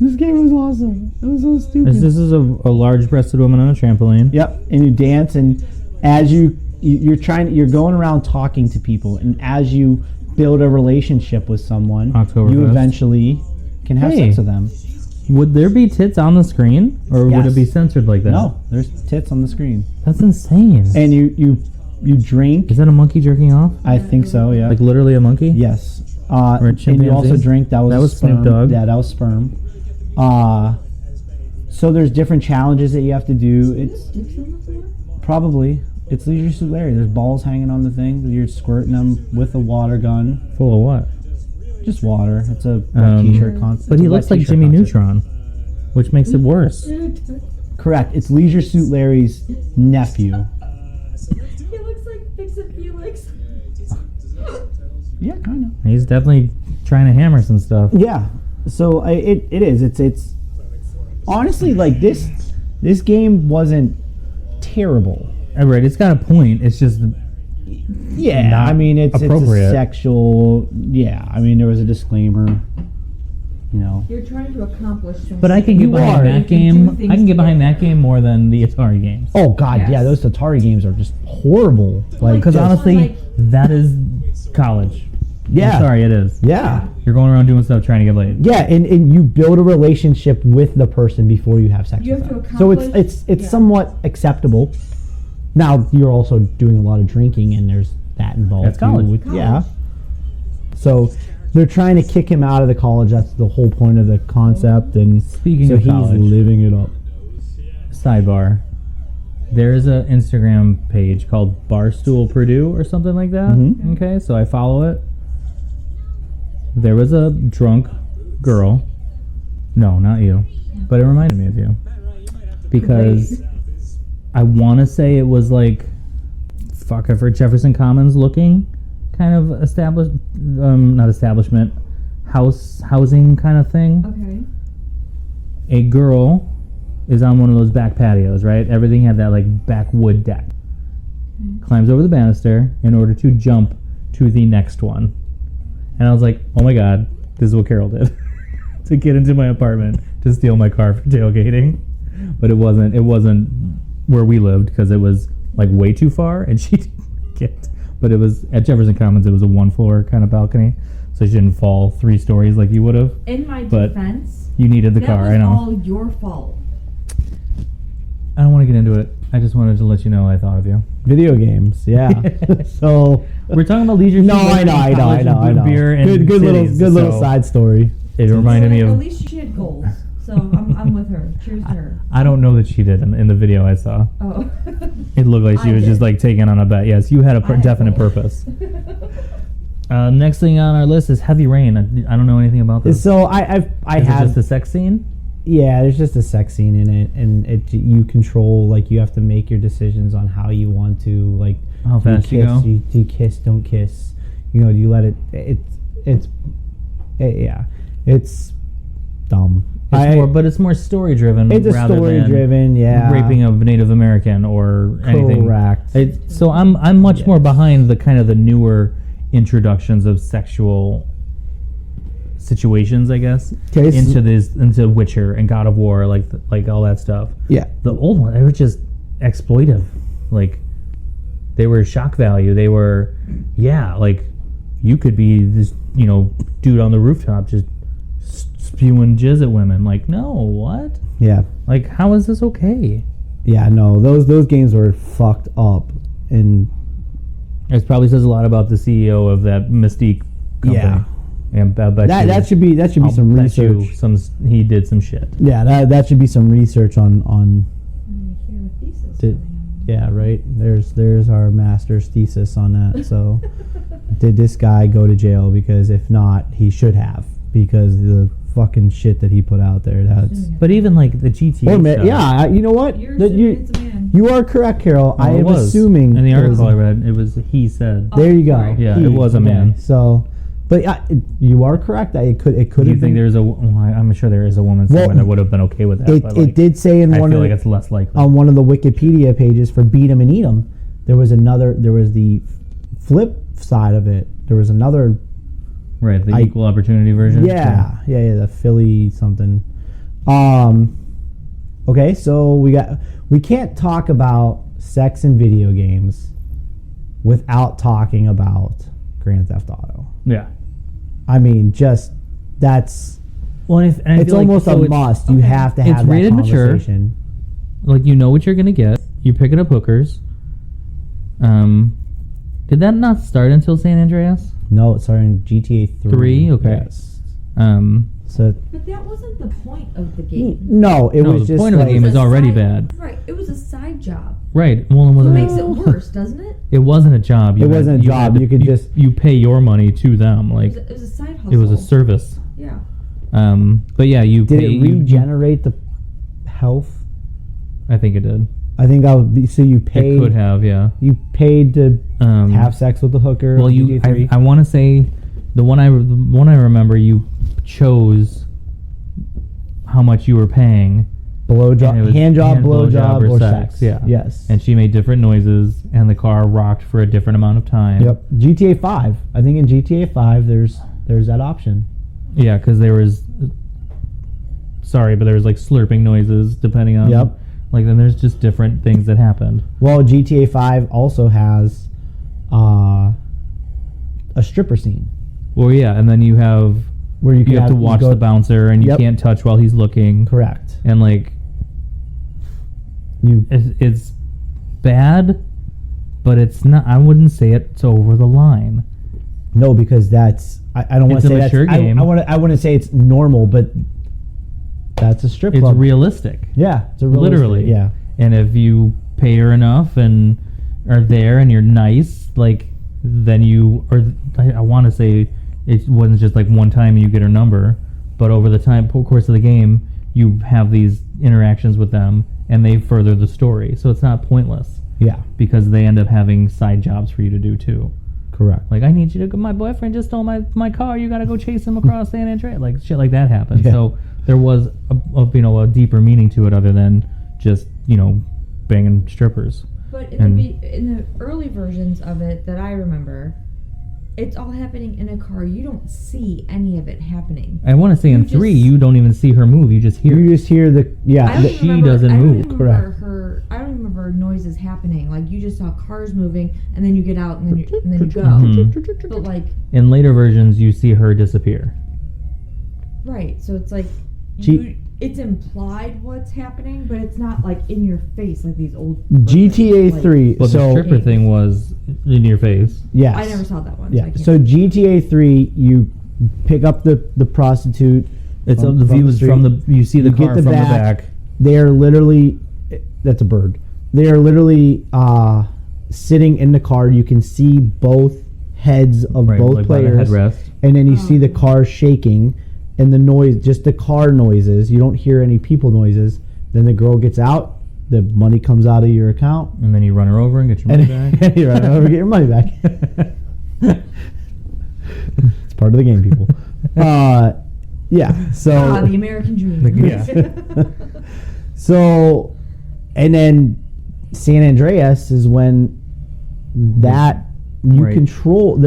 This game was awesome. It was so stupid. This is a large-breasted woman on a trampoline. Yep. And you dance, and as you're going around talking to people, and as you build a relationship with someone, Oktoberfest. you eventually can have Hey. sex with them. Would there be tits on the screen, or would Yes. it be censored like that? No, there's tits on the screen, That's insane. and you drink. Is that a monkey jerking off? I think so. Yeah. Like literally a monkey? Yes. Or a And you also chimpanzee? drink. That was Snoop sperm. Dogg. Yeah, that was sperm. So there's different challenges that you have to do. It's Dicks on the floor? probably it's Leisure Suit Larry. There's balls hanging on the thing. You're squirting them with a water gun. Full of what? Just water. It's a wet t-shirt concept. But he looks like Jimmy Neutron, which makes it worse. Correct. It's Leisure Suit Larry's nephew. He looks like Fix It Felix. Yeah, kind of. He's definitely trying to hammer some stuff. Yeah. So it is. It's honestly like this game wasn't terrible. Right, it's got a point. It's just Yeah, Not I mean it's a appropriate. sexual. Yeah, I mean there was a disclaimer. You know. You're trying to accomplish something. But I can get You behind are. that You can game. do things I can get behind together. that game more than the Atari games. Oh God, Yes. yeah, those Atari games are just horrible. Like, Because just- honestly, like- that is college. yeah, I'm sorry, it is. yeah, You're going around doing stuff trying to get laid. yeah, and you build a relationship with the person before you have sex You with have to them. So it's accomplish- yeah. somewhat acceptable. Now you're also doing a lot of drinking, and there's that involved. That's college. too, Yeah. So they're trying to kick him out of the college. That's the whole point of the concept. And Speaking so of he's college. living it up. Sidebar. There is an Instagram page called Barstool Purdue or something like that. Mhm. Okay, so I follow it. There was a drunk girl. No, not you. But it reminded me of you. Because I want to say it was like, fuck, I forgot, Jefferson Commons looking kind of established, not establishment, housing kind of thing. Okay. A girl is on one of those back patios, right? Everything had that like back wood deck. Climbs over the banister in order to jump to the next one. And I was like, oh my god, this is what Carol did. To get into my apartment to steal my car for tailgating. But it wasn't where we lived because it was like way too far and she didn't get. But it was at Jefferson Commons, it was a 1-floor kind of balcony. So she didn't fall 3 stories like you would have. In my But defense, You needed the that car, was I know. all your fault. I don't want to get into it. I just wanted to let you know I thought of you. Video games, yeah. So We're talking about leisure. no, suit I and know, I college and know. Beer and good cities, little so side story. It reminded me Well, of. At least she had goals, so I'm with her. Cheers to her. I don't know that she did in the video I saw. Oh. It looked like she I was just did. like taking on a bet. Yes, you had a I had definite goals. purpose. Next thing on our list is Heavy Rain. I don't know anything about this. So I is it have just a sex scene? yeah. There's just a sex scene in it, and you control like you have to make your decisions on how you want to like. How do fast you kiss, go? Do you kiss? Don't kiss. You know, do you let it? Yeah. It's dumb. But it's more story driven. It's a rather story than driven. Yeah. raping of Native American or anything. Correct. So I'm much more behind the kind of the newer introductions of sexual situations, I guess, Okay, into Witcher and God of War, like all that stuff. Yeah. The old one, they were just exploitive. Like, they were shock value. They were, like, you could be this, dude on the rooftop just spewing jizz at women. Like, no, what? Yeah. Like, how is this okay? Yeah, no, those games were fucked up. And It probably says a lot about the CEO of that Mystique company. Yeah. And I bet you- that should be I'll some bet you research. he did some shit. Yeah, that should be some research on Here, thesis. Did- yeah, right. There's our master's thesis on that. So did this guy go to jail? Because if not, he should have, because the fucking shit that he put out there. That's But even like the GTA stuff. yeah. You know what? You're That you it's a man. you are correct, Carol. I Well, it am was. assuming in the it was- article I read, it was he said. There you go. Right. Yeah, it was a man. So, but you are correct. It could Do have you been. think there's I'm sure there is a woman Well, somewhere that would have been okay with that. but, like, it did say in I one feel of like it's less likely. on one of the Wikipedia pages for Beat 'em and Eat 'em, there was the flip side of it. There was another, Right, the equal opportunity version. yeah, the Philly something. Okay, so we can't talk about sex in video games without talking about Grand Theft Auto. Yeah. I mean, just that's Well, and I it's feel like- almost so a it's- must. You okay. have to It's have that rated mature. conversation. Like, you know what you're gonna get. You're picking up hookers. Did that not start until San Andreas? No, it's starting in GTA 3. 3? Okay. Yes. So But that wasn't the point of the game. no, it No, was the just point of the like, game It is was a already side- bad. Right. It was a side job. Right. Well, it So it wasn't. makes it worse, doesn't it? It wasn't a job. It wasn't a had job. to- You could just- you pay your money to them. Like, It was a side hustle. it was a service. Yeah. But yeah, you did pay. it regenerate the health? I think it did. I think I would be. So you paid. It could have. Yeah. You paid to Um, have sex with the hooker. Well, in you. GTA 3? I want to say the one I remember. You chose how much you were paying. and it blowjob, was hand job, hand blowjob, blowjob or sex. Yeah. Yes. And she made different noises, and the car rocked for a different amount of time. Yep. GTA 5. I think in GTA 5 there's that option. Yeah, because there was. Sorry, but there was like slurping noises depending on. Yep. Like, then there's just different things that happened. Well, GTA 5 also has a stripper scene Well, yeah, and then you have where you, can you have to watch the bouncer, and you Yep. can't touch while he's looking, Correct. and like You it's bad, but it's not. I wouldn't say it's over the line. no, because that's I don't want It's to a say that's mature game. I want to say it's normal, but that's a strip It's club. realistic, Yeah, it's a realistic, literally. Yeah. And if you pay her enough and are there and you're nice, like, then you or I want to say it wasn't just like one time you get her number, but over the course of the game, you have these interactions with them, and they further the story. So it's not pointless Yeah. because they end up having side jobs for you to do too. Correct. Like, I need you to go. My boyfriend just stole my car. You got to go chase him across San Andreas. Like, shit like that happened. Yeah. So there was a deeper meaning to it other than just banging strippers. But And- in the early versions of it that I remember, it's all happening in a car. You don't see any of it happening. I want to say in You 3, just- you don't even see her move. You just hear. You just hear the I don't the- even she remember, doesn't I don't move. even remember Correct. I don't remember noises happening. Like, you just saw cars moving, and then you get out, and then you go. Mhm. But like, In later versions, you see her disappear. right? So it's like G- it's implied what's happening, but it's not like in your face like these old GTA like- 3. But the So stripper thing was in your face. yes. I never saw that one. Yeah. I can't- So GTA 3, you pick up the prostitute. It's From- the from view the is street. from the. You see the You get car the from back. the back. They are literally, that's a bird. They are literally sitting in the car. You can see both heads of Right, both like by the players, headrest. and then you see the car shaking, and the noise, just the car noises. You don't hear any people noises. Then the girl gets out. The money comes out of your account, And then you run her over and get your money and back. you run over, get your money back. It's part of the game, people. Yeah. So the American dream. Yeah. So, and then San Andreas is when that You Right. control.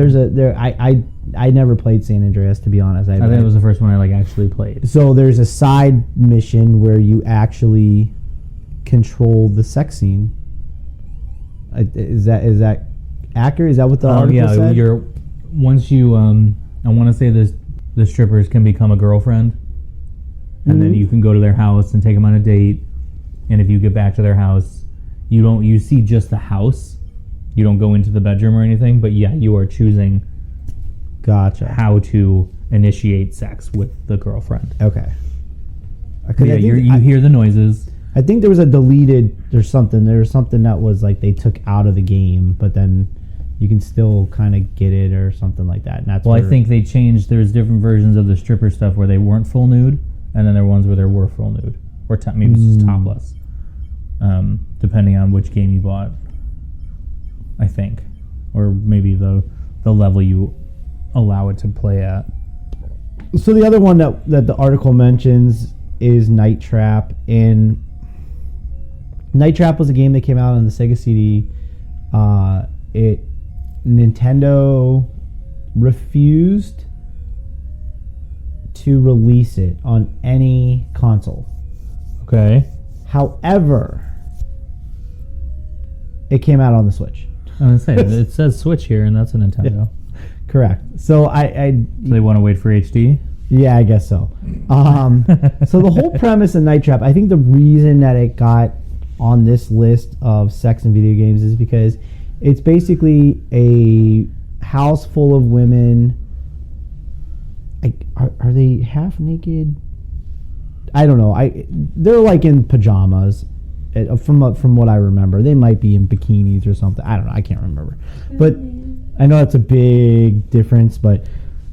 I never played San Andreas, to be honest. I think it was the first one I like actually played. So there's a side mission where you actually control the sex scene. Is that accurate? Is that what the article said? You're once you I want to say the strippers can become a girlfriend, and then Mhm. you can go to their house and take them on a date. And if you get back to their house, you see just the house. You don't go into the bedroom or anything, but yeah, you are choosing Gotcha. how to initiate sex with the girlfriend. Okay. Yeah, you hear the noises. I think there was a deleted. There's something. There was something that was like they took out of the game, but then you can still kind of get it or something like that. And that's Well, I where- think they changed. There's different versions of the stripper stuff where they weren't full nude, and then there were ones where they were full nude, or maybe it's just topless, depending on which game you bought. I think, or maybe the level you allow it to play at. So the other one that the article mentions is Night Trap. And Night Trap was a game that came out on the Sega CD. Nintendo refused to release it on any console. Okay. However, it came out on the Switch. I'm gonna say it says Switch here, and that's a Nintendo. Correct. So I So they want to wait for HD. yeah, I guess so. So the whole premise of Night Trap, I think the reason that it got on this list of sex and video games is because it's basically a house full of women. Are they half naked? I don't know. They're like in pajamas. From what I remember, they might be in bikinis or something. I don't know. I can't remember. But I know it's a big difference. But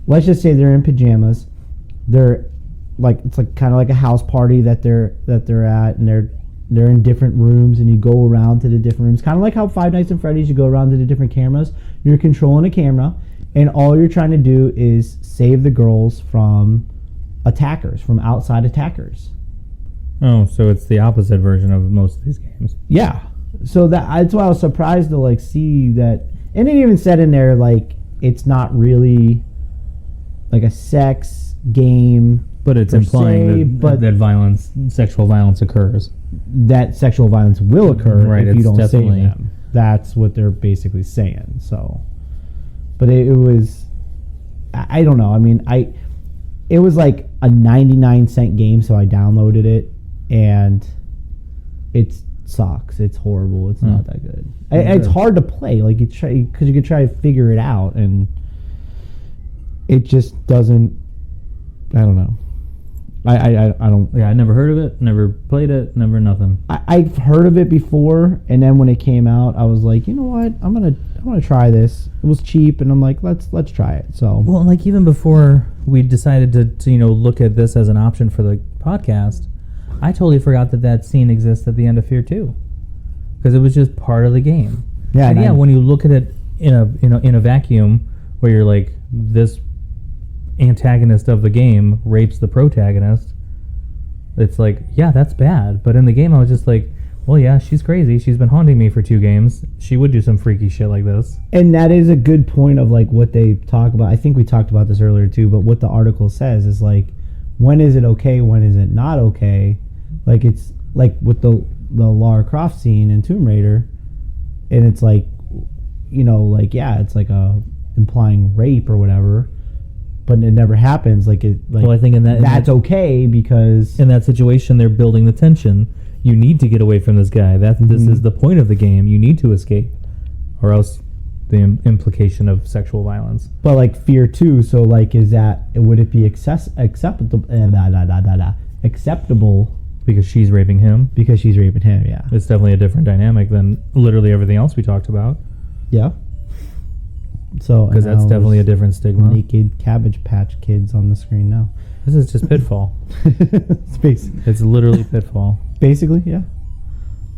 let's just say they're in pajamas. They're like it's like kind of like a house party that they're at, and they're in different rooms, and you go around to the different rooms, kind of like how Five Nights at Freddy's. You go around to the different cameras. You're controlling a camera, and all you're trying to do is save the girls from attackers, from outside attackers. Oh, so it's the opposite version of most of these games. Yeah. So that's why I was surprised to like see that, and it even said in there like it's not really like a sex game, But it's per implying se, that sexual violence occurs. that sexual violence will occur Right, if you it's don't save definitely- them. That's what they're basically saying. So, but it was, I don't know. I mean, it was like a 99-cent game, so I downloaded it, and it sucks. It's horrible. It's not that good. It's hard to play. Like because you could try to figure it out, and it just doesn't. I don't know. I don't. Yeah, I never heard of it, never played it, never nothing. I've heard of it before, and then when it came out, I was like, you know what? I'm gonna try this. It was cheap, and I'm like, let's try it. So Well, like even before we decided to look at this as an option for the podcast, I totally forgot that scene exists at the end of Fear 2, because it was just part of the game. Yeah, and and yeah, I- when you look at it in a vacuum, where you're like, this antagonist of the game rapes the protagonist, it's like, yeah, that's bad. But in the game, I was just like, well, yeah, she's crazy. She's been haunting me for 2 games. She would do some freaky shit like this. and that is a good point of like what they talk about. I think we talked about this earlier too, but what the article says is like, when is it okay? When is it not okay? Like it's like with the Lara Croft scene in Tomb Raider, and it's like, like yeah, it's like implying rape or whatever, but it never happens. Like it, like Well, I think that's okay because in that situation, they're building the tension. You need to get away from this guy. This is the point of the game. You need to escape, or else the implication of sexual violence. but like Fear 2. So like, would it be acceptable? Acceptable Because she's raping him. because she's raping him? Yeah. It's definitely a different dynamic than literally everything else we talked about. Yeah. So Because that's now definitely a there's different stigma. naked Cabbage Patch Kids on the screen now. This is just Pitfall. It's It's literally Pitfall. basically, yeah.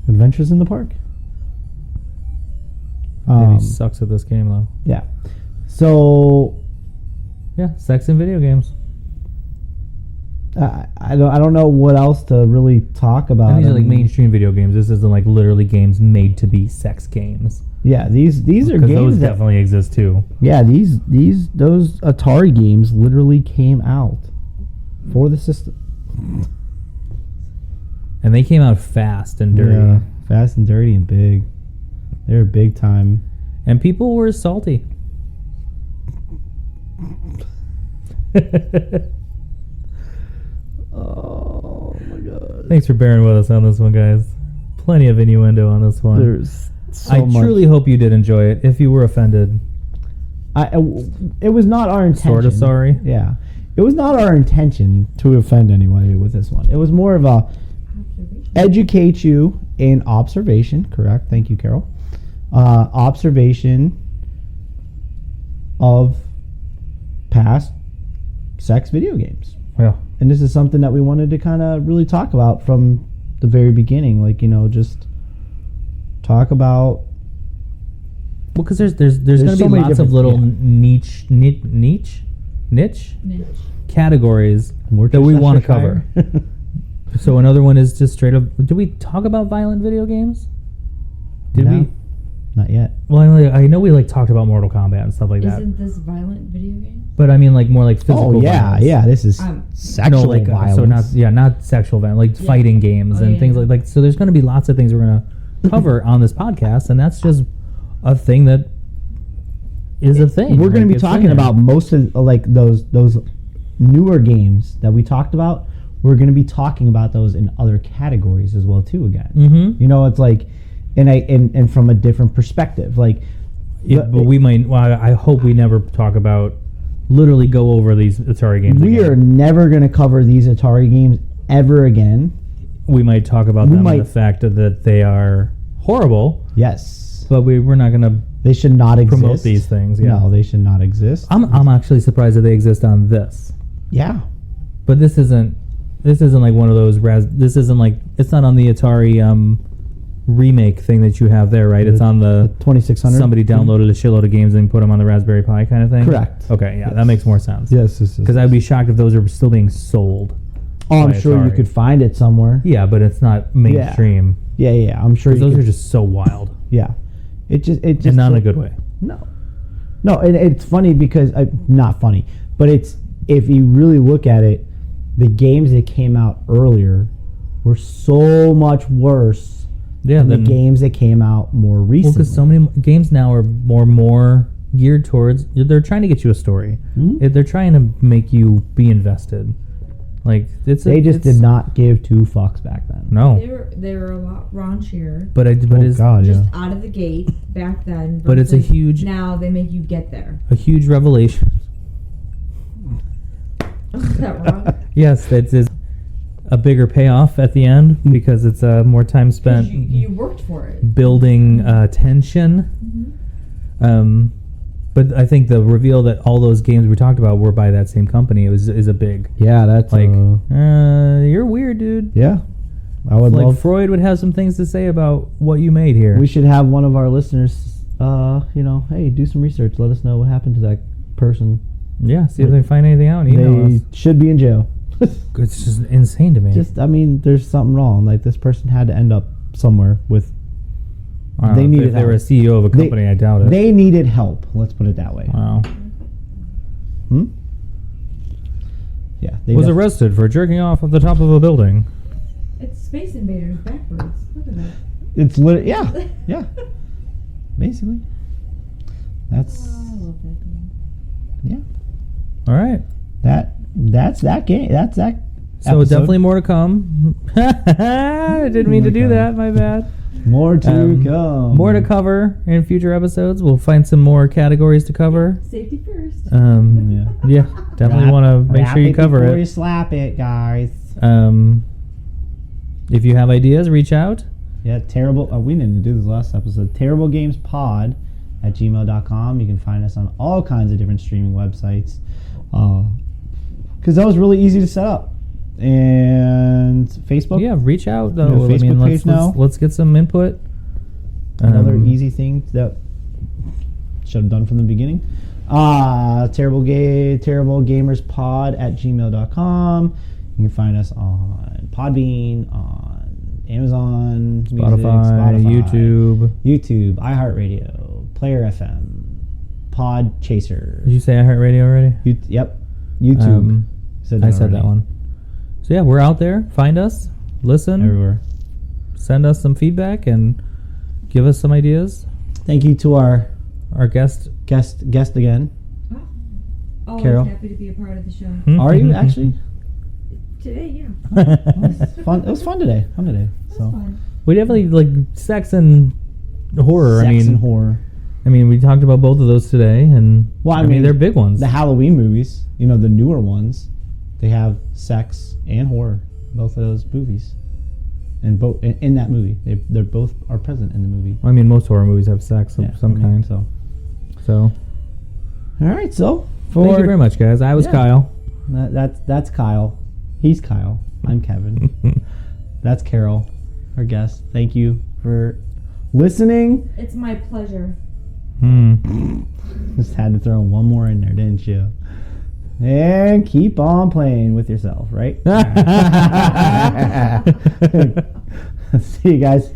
Adventures in the Park. He sucks at this game, though. Yeah. So Yeah, sex in video games. I don't know what else to really talk about. And these are like mainstream video games. This isn't like literally games made to be sex games. Yeah, these are Because games those that definitely exist too. yeah those Atari games literally came out for the system. And they came out fast and dirty. Yeah, fast and dirty and big. They were big time. And people were salty. Oh my god. Thanks for bearing with us on this one, guys. Plenty of innuendo on this one. There's so I much. truly hope you did enjoy it. If you were offended, It was not our intention. sort of sorry. Yeah. It was not our intention to offend anybody with this one. It was more of a educate you in observation. Correct. Thank you, Carol. Observation of past sex video games. Yeah. And this is something that we wanted to kind of really talk about from the very beginning. Like, just talk about. Well, because there's going to so be many lots of different- little yeah. niche categories that we want to cover. Worcestershire. So another one is just straight up. Did we talk about violent video games? Did No. we? Not yet. Well, I know we talked about Mortal Kombat and stuff like that. Isn't this violent video game? But I mean, more like physical. Oh yeah, violence. yeah. This is Um, sexual violence. So not sexual violence, Yeah. fighting games Oh, and yeah, things yeah. like. So there's going to be lots of things we're going to cover on this podcast, and that's just a thing that is a thing. We're going to be it's in talking there. about most of those newer games that we talked about. We're going to be talking about those in other categories as well too. Again, Mhm. it's like, and from a different perspective. Like, But we might. Well, I hope we never talk about. Literally go over these Atari games. we again. are never going to cover these Atari games ever again. We might talk about We them might- and the fact that they are horrible, Yes, but we're not going to they should not exist. promote these things. Yeah. No, they should not exist. I'm actually surprised that they exist on this. Yeah, But this isn't like one of those this isn't like it's not on the Atari remake thing that you have there, right? It's on the 2600. somebody downloaded a shitload of games and put them on the Raspberry Pi kind of thing. Correct. Okay, yeah, Yes. that makes more sense. Yes, Because I'd be shocked if those are still being sold. Oh, I'm by sure you Atari. could find it somewhere. Yeah, but it's not mainstream. Yeah. I'm sure Because you those could, are just so wild, Yeah, it just and not in a good way. No, and it's funny because not funny, but it's if you really look at it, the games that came out earlier were so much worse Yeah, than then the games that came out more recently. because so many games now are more geared towards. They're trying to get you a story. Mhm. They're trying to make you be invested. Like they just did not give two fucks back then. No, They were a lot raunchier. but Oh it's God, Just yeah. out of the gate back then. But it's a versus huge- Now they make you get there. a huge revelation. Is that wrong? Yes, that is a bigger payoff at the end because it's more time 'Cause spent you worked for it. building tension. But I think the reveal that all those games we talked about were by that same company is a big Yeah, that's like you're weird, dude. yeah. I would Like love. Freud would have some things to say about what you made here. We should have one of our listeners. Hey, do some research. Let us know what happened to that person. Yeah, see if they find anything out. And email They us. should be in jail. It's just insane to me. There's something wrong. Like this person had to end up somewhere with. I don't they know, needed if they were a help. CEO of a company, I doubt it. They needed help. Let's put it that way. Wow. Yeah. They Was def- arrested for jerking off at the top of a building. It's Space Invaders backwards. Look at that. It's yeah. Yeah. Basically. That's Oh, I love that game. yeah. All right. That's that game. That's that. So episode. definitely more to come. I didn't mean to do that. My bad. More to come. More to cover in future episodes. We'll find some more categories to cover. Safety first. Yeah, definitely want to make sure you cover before it. you slap it, guys. If you have ideas, reach out. Yeah, terrible. We didn't do this last episode. TerribleGamesPod@gmail.com. You can find us on all kinds of different streaming websites. Because that was really easy to set up. And Facebook. Yeah, reach out We have though. a Facebook page now. Let's get some input. Another easy thing that should have done from the beginning. TerribleGamersPod@gmail.com. You can find us on Podbean, on Amazon Music, Spotify, YouTube, iHeartRadio, Player FM, Pod Chaser. Did you say iHeartRadio already? Yep. YouTube. I said that one. So yeah, we're out there. Find us, listen, Everywhere. send us some feedback, and give us some ideas. Thank you to our guest. guest again. Always Carol. happy to be a part of the show. Are you actually? Today, yeah. It was fun today. That's So fun. We definitely like sex and horror. sex and horror. I mean, we talked about both of those today, and Well, I mean they're big ones. The Halloween movies, the newer ones, they have sex and horror. Both of those movies, and both in that movie, they're both are present in the movie. I mean, most horror movies have sex of some kind. So, all right. So thank you very much, guys. I was Yeah. Kyle. That's Kyle. He's Kyle. I'm Kevin. That's Carol, our guest. Thank you for listening. It's my pleasure. Just had to throw one more in there, didn't you? And keep on playing with yourself, right? See you guys.